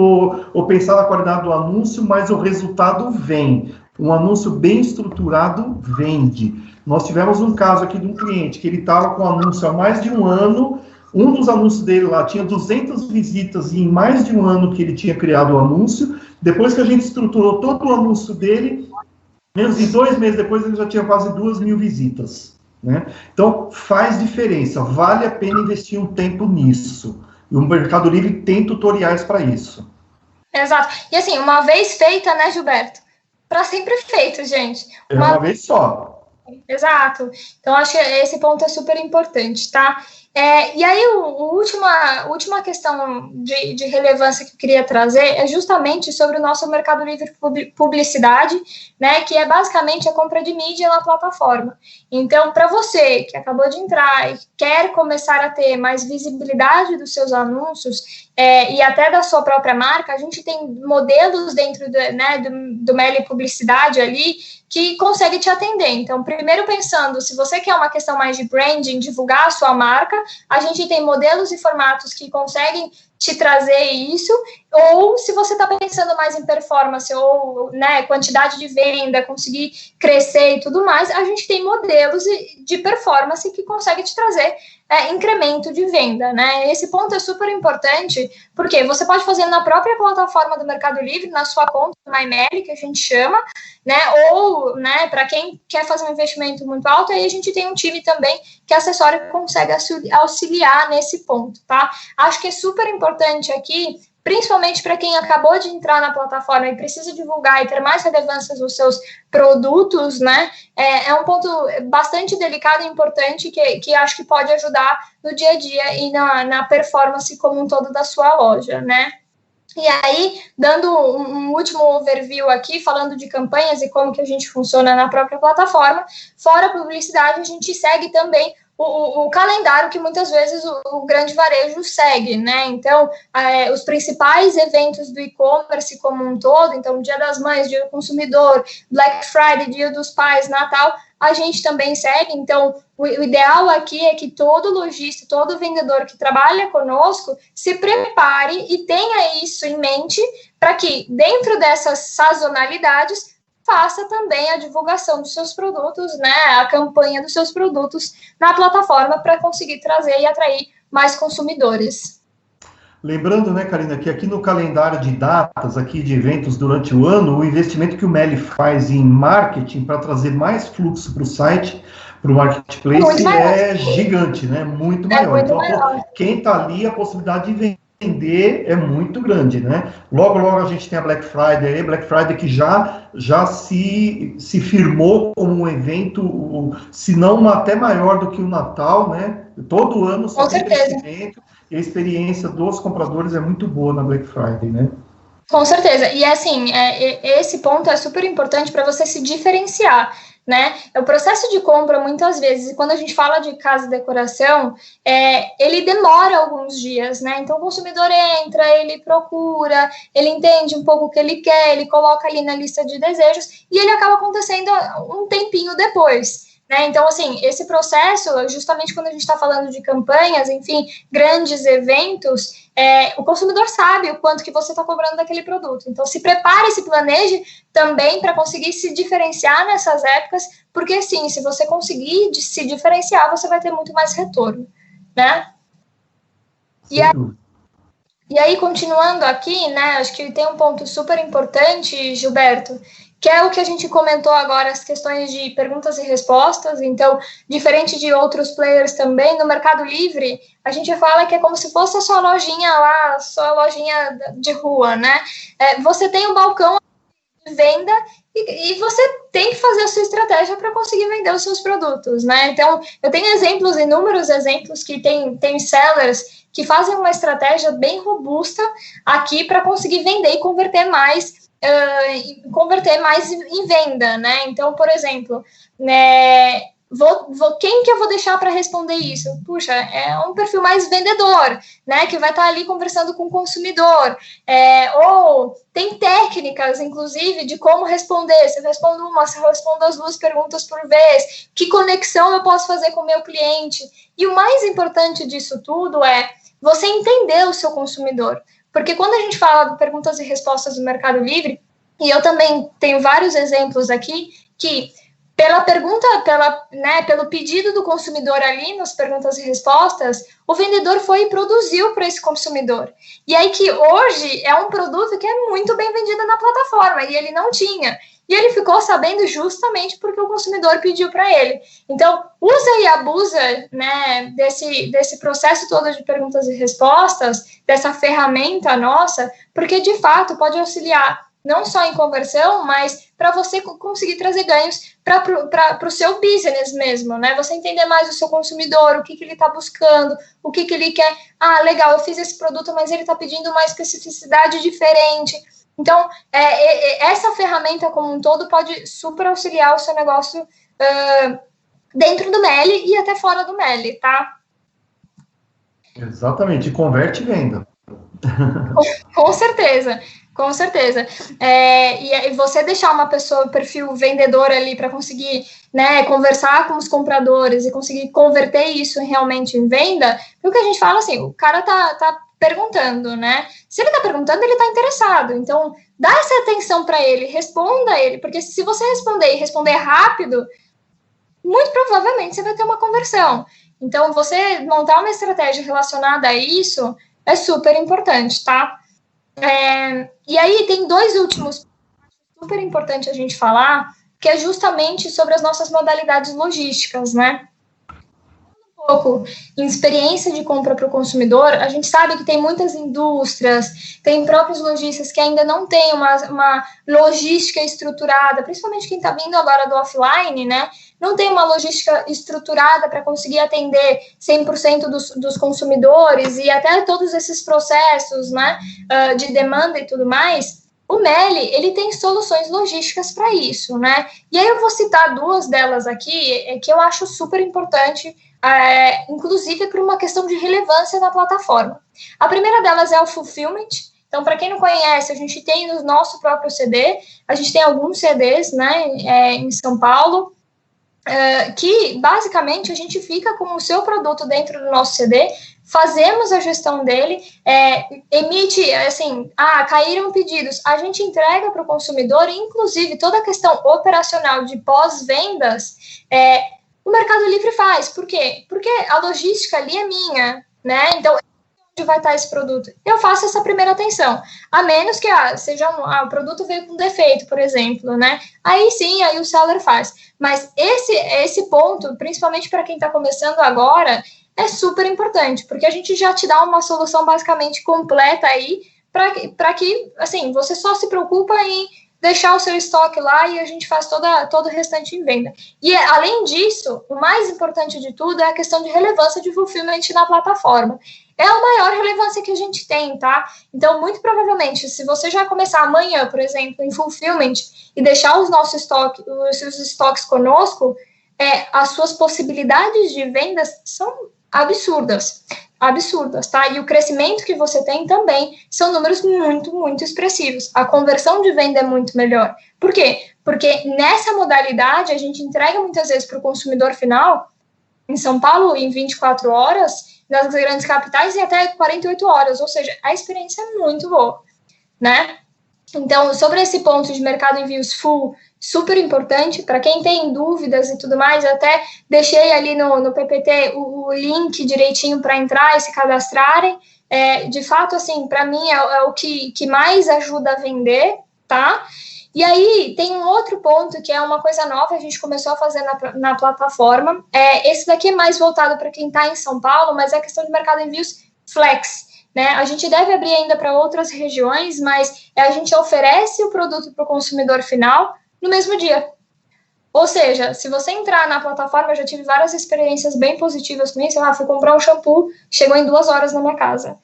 ou pensar na qualidade do anúncio, mas o resultado vem. Um anúncio bem estruturado vende. Nós tivemos um caso aqui de um cliente que ele estava com o anúncio há mais de um ano. Um dos anúncios dele lá tinha 200 visitas e em mais de um ano que ele tinha criado o anúncio. Depois que a gente estruturou todo o anúncio dele, menos de 2 meses depois, ele já tinha quase 2.000 visitas, né? Então, faz diferença, vale a pena investir um tempo nisso. E o Mercado Livre tem tutoriais para isso. Exato. E assim, uma vez feita, né, Gilberto? Para sempre feito, gente. Uma vez só. Exato. Então, acho que esse ponto é super importante, tá? E aí, a última questão de relevância que eu queria trazer é justamente sobre o nosso Mercado Livre Publicidade, né, que é basicamente a compra de mídia na plataforma. Então, para você que acabou de entrar e quer começar a ter mais visibilidade dos seus anúncios e até da sua própria marca, a gente tem modelos dentro do Meli Publicidade ali que consegue te atender. Então, primeiro pensando, se você quer uma questão mais de branding, divulgar a sua marca, a gente tem modelos e formatos que conseguem te trazer isso, ou se você está pensando mais em performance ou quantidade de venda, conseguir crescer e tudo mais, a gente tem modelos de performance que consegue te trazer incremento de venda, né? Esse ponto é super importante, porque você pode fazer na própria plataforma do Mercado Livre, na sua conta do MyMeli, que a gente chama, né? Ou, né, para quem quer fazer um investimento muito alto, aí a gente tem um time também que assessora e consegue auxiliar nesse ponto, tá? Acho que é super importante aqui, principalmente para quem acabou de entrar na plataforma e precisa divulgar e ter mais relevância nos seus produtos, né? É um ponto bastante delicado e importante que acho que pode ajudar no dia a dia e na performance como um todo da sua loja, né? E aí, dando um último overview aqui, falando de campanhas e como que a gente funciona na própria plataforma, fora a publicidade, a gente segue também o calendário que muitas vezes o grande varejo segue, né? Então, os principais eventos do e-commerce como um todo, então, Dia das Mães, Dia do Consumidor, Black Friday, Dia dos Pais, Natal, a gente também segue. Então, o ideal aqui é que todo lojista, todo vendedor que trabalha conosco se prepare e tenha isso em mente para que, dentro dessas sazonalidades, faça também a divulgação dos seus produtos, né, a campanha dos seus produtos na plataforma para conseguir trazer e atrair mais consumidores. Lembrando, né, Karina, que aqui no calendário de datas, aqui de eventos durante o ano, o investimento que o Meli faz em marketing para trazer mais fluxo para o site, para o marketplace, é gigante, né, muito maior. Muito então, maior. Quem está ali, a possibilidade de vender é muito grande, né? Logo a gente tem a Black Friday que já se firmou como um evento, se não até maior do que o Natal, né? Todo ano só tem esse evento, e a experiência dos compradores é muito boa na Black Friday, né? Com certeza. E assim, esse ponto é super importante para você se diferenciar, né? O processo de compra, muitas vezes, quando a gente fala de casa e decoração, ele demora alguns dias, né? Então, o consumidor entra, ele procura, ele entende um pouco o que ele quer, ele coloca ali na lista de desejos e ele acaba acontecendo um tempinho depois. Né? Então, assim, esse processo, justamente quando a gente está falando de campanhas, enfim, grandes eventos, o consumidor sabe o quanto que você está cobrando daquele produto. Então, se prepare, se planeje também para conseguir se diferenciar nessas épocas, porque, sim, se você conseguir se diferenciar, você vai ter muito mais retorno, né? E aí, continuando aqui, né, acho que tem um ponto super importante, Gilberto, que é o que a gente comentou agora, as questões de perguntas e respostas. Então, diferente de outros players também, no Mercado Livre, a gente fala que é como se fosse a sua lojinha lá, a sua lojinha de rua, né? Você tem um balcão de venda e você tem que fazer a sua estratégia para conseguir vender os seus produtos, né? Então, eu tenho exemplos, inúmeros exemplos, que tem sellers que fazem uma estratégia bem robusta aqui para conseguir vender e converter mais em venda, né? Então, por exemplo, né, quem que eu vou deixar para responder isso? Puxa, é um perfil mais vendedor, né? Que vai estar ali conversando com o consumidor. Ou tem técnicas, inclusive, de como responder. Se eu respondo se eu respondo as 2 perguntas por vez, que conexão eu posso fazer com o meu cliente? E o mais importante disso tudo é você entender o seu consumidor. Porque quando a gente fala de perguntas e respostas do Mercado Livre, e eu também tenho vários exemplos aqui, que pela pergunta, pelo pedido do consumidor ali nas perguntas e respostas, o vendedor foi e produziu para esse consumidor. E aí que hoje é um produto que é muito bem vendido na plataforma, e ele não tinha. E ele ficou sabendo justamente porque o consumidor pediu para ele. Então, usa e abusa, né, desse processo todo de perguntas e respostas, dessa ferramenta nossa, porque, de fato, pode auxiliar não só em conversão, mas para você conseguir trazer ganhos para o seu business mesmo, né? Você entender mais o seu consumidor, o que ele está buscando, o que ele quer. Ah, legal, eu fiz esse produto, mas ele está pedindo uma especificidade diferente. Então, essa ferramenta como um todo pode super auxiliar o seu negócio dentro do MELI e até fora do MELI, tá? Exatamente, e converte venda. Com certeza. Com certeza. E você deixar uma pessoa, perfil vendedor ali para conseguir, né, conversar com os compradores e conseguir converter isso realmente em venda, porque a gente fala assim, o cara tá perguntando, né? Se ele tá perguntando, ele tá interessado. Então, dá essa atenção para ele, responda a ele, porque se você responder rápido, muito provavelmente você vai ter uma conversão. Então, você montar uma estratégia relacionada a isso é super importante, tá? E aí tem 2 últimos super importantes a gente falar, que é justamente sobre as nossas modalidades logísticas, né? Um pouco em experiência de compra para o consumidor, a gente sabe que tem muitas indústrias, tem próprios lojistas que ainda não têm uma logística estruturada, principalmente quem está vindo agora do offline, né? Não tem uma logística estruturada para conseguir atender 100% dos consumidores e até todos esses processos, né, de demanda e tudo mais. O MELI, ele tem soluções logísticas para isso, né? E aí eu vou citar 2 delas aqui, que eu acho super importante, inclusive por uma questão de relevância na plataforma. A primeira delas é o Fulfillment. Então, para quem não conhece, a gente tem no nosso próprio CD, a gente tem alguns CDs, né, em São Paulo, que basicamente a gente fica com o seu produto dentro do nosso CD, fazemos a gestão dele, emite, assim, caíram pedidos, a gente entrega para o consumidor, inclusive toda a questão operacional de pós-vendas, o Mercado Livre faz. Por quê? Porque a logística ali é minha, né? Então, onde vai estar esse produto? Eu faço essa primeira atenção. A menos que seja o produto veio com defeito, por exemplo, né? Aí sim, aí o seller faz. Mas esse ponto, principalmente para quem está começando agora, é super importante, porque a gente já te dá uma solução basicamente completa aí, para que, assim, você só se preocupa em deixar o seu estoque lá e a gente faz todo o restante em venda. E, além disso, o mais importante de tudo é a questão de relevância de fulfillment na plataforma. é a maior relevância que a gente tem, tá? Então, muito provavelmente, se você já começar amanhã, por exemplo, em fulfillment e deixar os seus estoques conosco, as suas possibilidades de vendas são absurdas, tá? E o crescimento que você tem também são números muito, muito expressivos. A conversão de venda é muito melhor. Por quê? Porque nessa modalidade a gente entrega muitas vezes para o consumidor final, em São Paulo, em 24 horas, nas grandes capitais, em até 48 horas, ou seja, a experiência é muito boa, né? Então, sobre esse ponto de mercado envios full, super importante, para quem tem dúvidas e tudo mais, eu até deixei ali no PPT o link direitinho para entrar e se cadastrarem. De fato, assim, para mim é o que mais ajuda a vender, tá? E aí, tem um outro ponto que é uma coisa nova, a gente começou a fazer na plataforma. Esse daqui é mais voltado para quem está em São Paulo, mas é a questão de mercado envios flex, né? A gente deve abrir ainda para outras regiões, mas a gente oferece o produto para o consumidor final no mesmo dia. Ou seja, se você entrar na plataforma, eu já tive várias experiências bem positivas com isso. Fui comprar um shampoo, chegou em 2 horas na minha casa.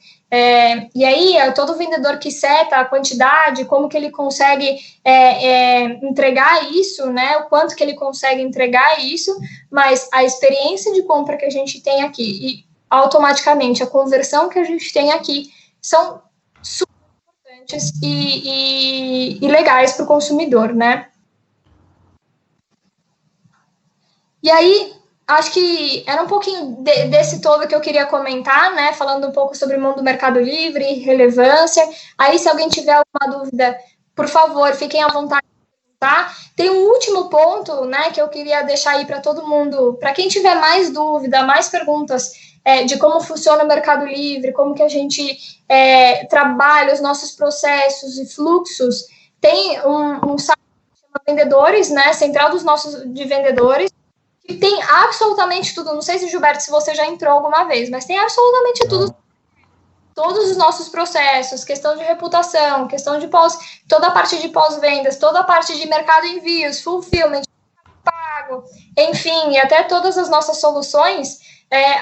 E aí, todo vendedor que seta a quantidade, como que ele consegue entregar isso, né? O quanto que ele consegue entregar isso, mas a experiência de compra que a gente tem aqui e automaticamente a conversão que a gente tem aqui são super importantes e legais para o consumidor, né? E aí, acho que era um pouquinho desse todo que eu queria comentar, né? Falando um pouco sobre o mundo do Mercado Livre, relevância. Aí, se alguém tiver alguma dúvida, por favor, fiquem à vontade de perguntar. Tem um último ponto, né, que eu queria deixar aí para todo mundo, para quem tiver mais dúvida, mais perguntas de como funciona o Mercado Livre, como que a gente trabalha os nossos processos e fluxos, tem um site que chama Vendedores, né? Central de Vendedores, que tem absolutamente tudo. Não sei se, Gilberto, se você já entrou alguma vez, mas tem absolutamente tudo. Todos os nossos processos, questão de reputação, questão de toda a parte de pós-vendas, toda a parte de mercado envios, fulfillment, pago, enfim, e até todas as nossas soluções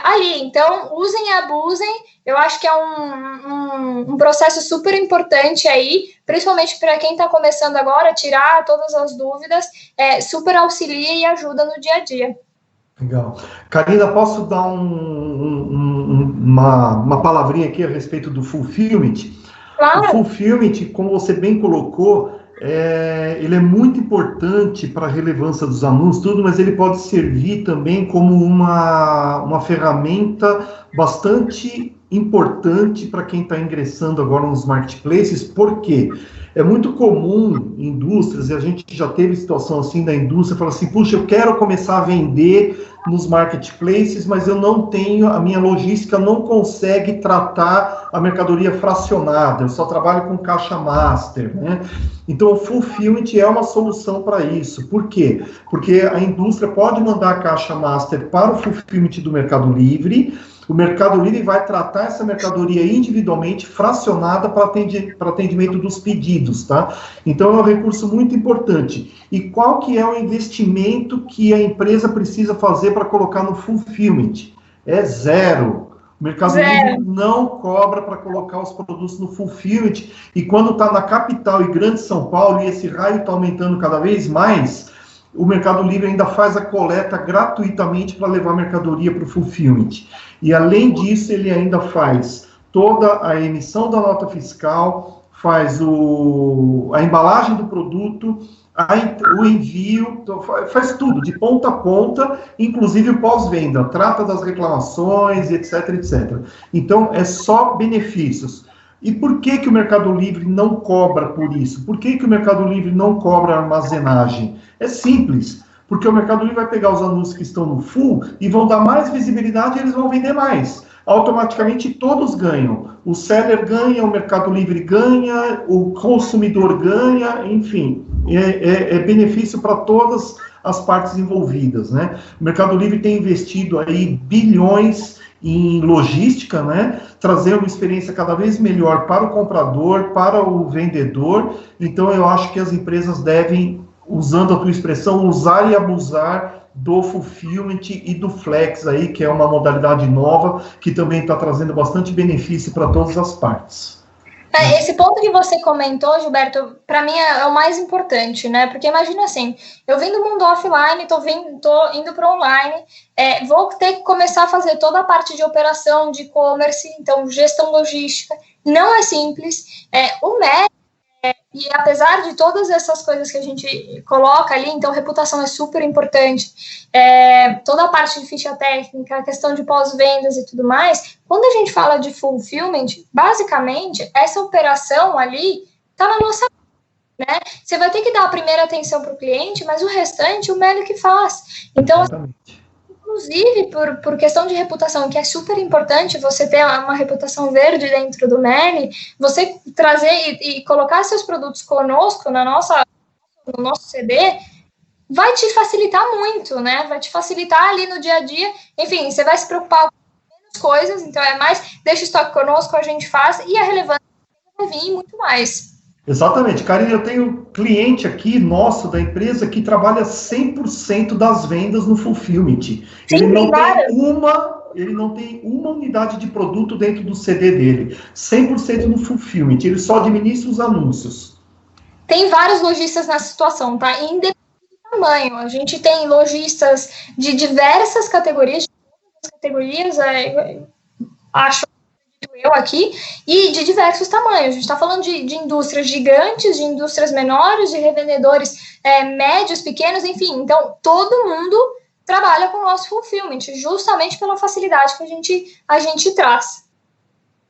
ali. Então, usem e abusem. Eu acho que é um processo super importante aí, principalmente para quem está começando agora, tirar todas as dúvidas, super auxilia e ajuda no dia a dia. Legal. Karina, posso dar uma palavrinha aqui a respeito do fulfillment? Claro. O fulfillment, como você bem colocou, ele é muito importante para a relevância dos anúncios, tudo, mas ele pode servir também como uma ferramenta bastante importante para quem está ingressando agora nos marketplaces. Por quê? É muito comum em indústrias, e a gente já teve situação assim da indústria, fala assim, puxa, eu quero começar a vender nos marketplaces, mas eu não tenho, a minha logística não consegue tratar a mercadoria fracionada, eu só trabalho com caixa master, né? Então, o fulfillment é uma solução para isso. Por quê? Porque a indústria pode mandar a caixa master para o fulfillment do Mercado Livre, o Mercado Livre vai tratar essa mercadoria individualmente, fracionada para atendimento dos pedidos, tá? Então, é um recurso muito importante. E qual que é o investimento que a empresa precisa fazer para colocar no fulfillment? É zero. O Mercado Livre não cobra para colocar os produtos no fulfillment. E quando está na capital e grande São Paulo, e esse raio está aumentando cada vez mais, o Mercado Livre ainda faz a coleta gratuitamente para levar a mercadoria para o fulfillment. E, além disso, ele ainda faz toda a emissão da nota fiscal, faz a embalagem do produto, o envio, faz tudo, de ponta a ponta, inclusive o pós-venda, trata das reclamações, etc, etc. Então, é só benefícios. E por que o Mercado Livre não cobra por isso? Por que o Mercado Livre não cobra armazenagem? É simples, porque o Mercado Livre vai pegar os anúncios que estão no full e vão dar mais visibilidade e eles vão vender mais. Automaticamente todos ganham. O seller ganha, o Mercado Livre ganha, o consumidor ganha, enfim, é benefício para todas as partes envolvidas, né? O Mercado Livre tem investido aí bilhões em logística, né, trazer uma experiência cada vez melhor para o comprador, para o vendedor. Então, eu acho que as empresas devem usando a tua expressão, usar e abusar do fulfillment e do flex aí, que é uma modalidade nova, que também está trazendo bastante benefício para todas as partes. Esse ponto que você comentou, Gilberto, para mim é o mais importante, né? Porque imagina assim, eu vim do mundo offline, tô indo para online, vou ter que começar a fazer toda a parte de operação, de e-commerce, então gestão logística, não é simples. O MEC, e apesar de todas essas coisas que a gente coloca ali, então reputação é super importante, toda a parte de ficha técnica, a questão de pós-vendas e tudo mais, quando a gente fala de fulfillment, basicamente, essa operação ali está na nossa mão, né? Você vai ter que dar a primeira atenção para o cliente, mas o restante o Meli que faz. Então, inclusive, por questão de reputação, que é super importante você ter uma reputação verde dentro do Meli, você trazer e colocar seus produtos conosco no nosso CD, vai te facilitar muito, né? Vai te facilitar ali no dia a dia. Enfim, você vai se preocupar com menos coisas, então é mais, deixa o estoque conosco, a gente faz, e a relevância vai vir muito mais. Exatamente, Karina, eu tenho cliente aqui nosso da empresa que trabalha 100% das vendas no fulfillment. Ele não tem uma unidade de produto dentro do CD dele, 100% no fulfillment, ele só administra os anúncios. Tem vários lojistas nessa situação, tá? Independente do tamanho, a gente tem lojistas de diversas categorias, acho eu aqui, e de diversos tamanhos. A gente está falando de indústrias gigantes, de indústrias menores, de revendedores médios, pequenos, enfim. Então, todo mundo trabalha com o nosso fulfillment, justamente pela facilidade que a gente traz.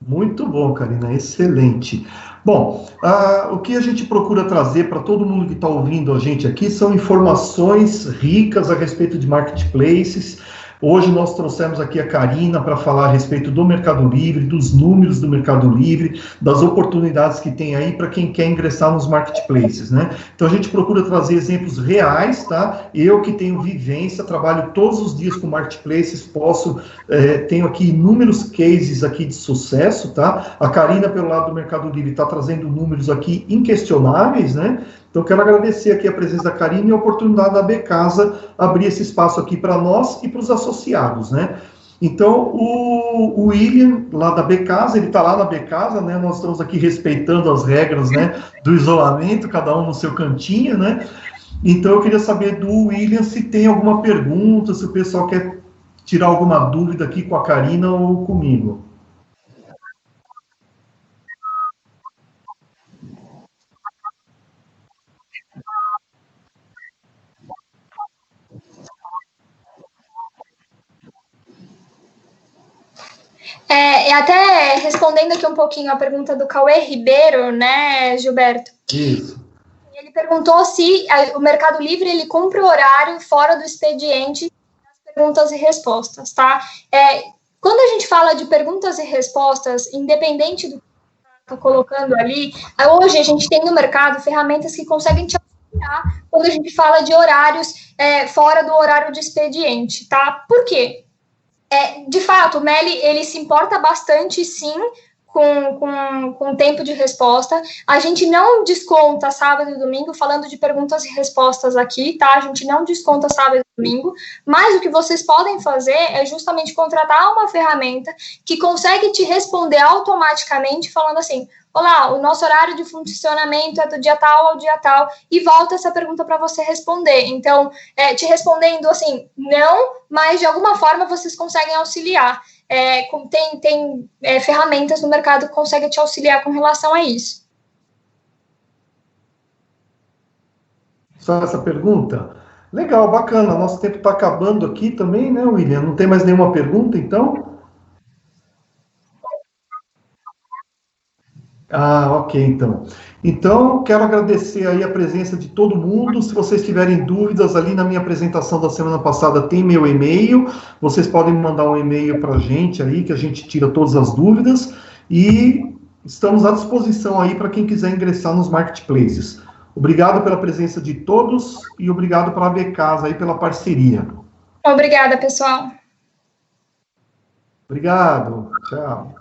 Muito bom, Karina, excelente. Bom, o que a gente procura trazer para todo mundo que está ouvindo a gente aqui são informações ricas a respeito de marketplaces. Hoje nós trouxemos aqui a Karina para falar a respeito do Mercado Livre, dos números do Mercado Livre, das oportunidades que tem aí para quem quer ingressar nos marketplaces, né? Então a gente procura trazer exemplos reais, tá? Eu que tenho vivência, trabalho todos os dias com marketplaces, tenho aqui inúmeros cases aqui de sucesso, tá? A Karina, pelo lado do Mercado Livre, está trazendo números aqui inquestionáveis, né? Então, quero agradecer aqui a presença da Karina e a oportunidade da Becasa abrir esse espaço aqui para nós e para os associados, né? Então, o William, lá da Becasa, ele está lá na Becasa, né? Nós estamos aqui respeitando as regras, né, do isolamento, cada um no seu cantinho, né? Então, eu queria saber do William se tem alguma pergunta, se o pessoal quer tirar alguma dúvida aqui com a Karina ou comigo. Até respondendo aqui um pouquinho a pergunta do Cauê Ribeiro, né, Gilberto? Isso. Ele perguntou se o Mercado Livre ele cumpre o horário fora do expediente das perguntas e respostas, tá? Quando a gente fala de perguntas e respostas, independente do que está colocando ali, hoje a gente tem no mercado ferramentas que conseguem te auxiliar quando a gente fala de horários fora do horário de expediente, tá? Por quê? De fato, o Meli, ele se importa bastante, sim, com o tempo de resposta. A gente não desconta sábado e domingo, falando de perguntas e respostas aqui, tá? A gente não desconta sábado e domingo, mas o que vocês podem fazer é justamente contratar uma ferramenta que consegue te responder automaticamente, falando assim: olá, o nosso horário de funcionamento é do dia tal ao dia tal, e volta essa pergunta para você responder. Então, te respondendo assim, não, mas de alguma forma vocês conseguem auxiliar. Tem ferramentas no mercado que conseguem te auxiliar com relação a isso. Só essa pergunta? Legal, bacana. Nosso tempo está acabando aqui também, né, William? Não tem mais nenhuma pergunta, então? Ok, então. Então, quero agradecer aí a presença de todo mundo. Se vocês tiverem dúvidas, ali na minha apresentação da semana passada tem meu e-mail. Vocês podem mandar um e-mail para a gente aí, que a gente tira todas as dúvidas. E estamos à disposição aí para quem quiser ingressar nos marketplaces. Obrigado pela presença de todos e obrigado pela Becasa aí pela parceria. Obrigada, pessoal. Obrigado. Tchau.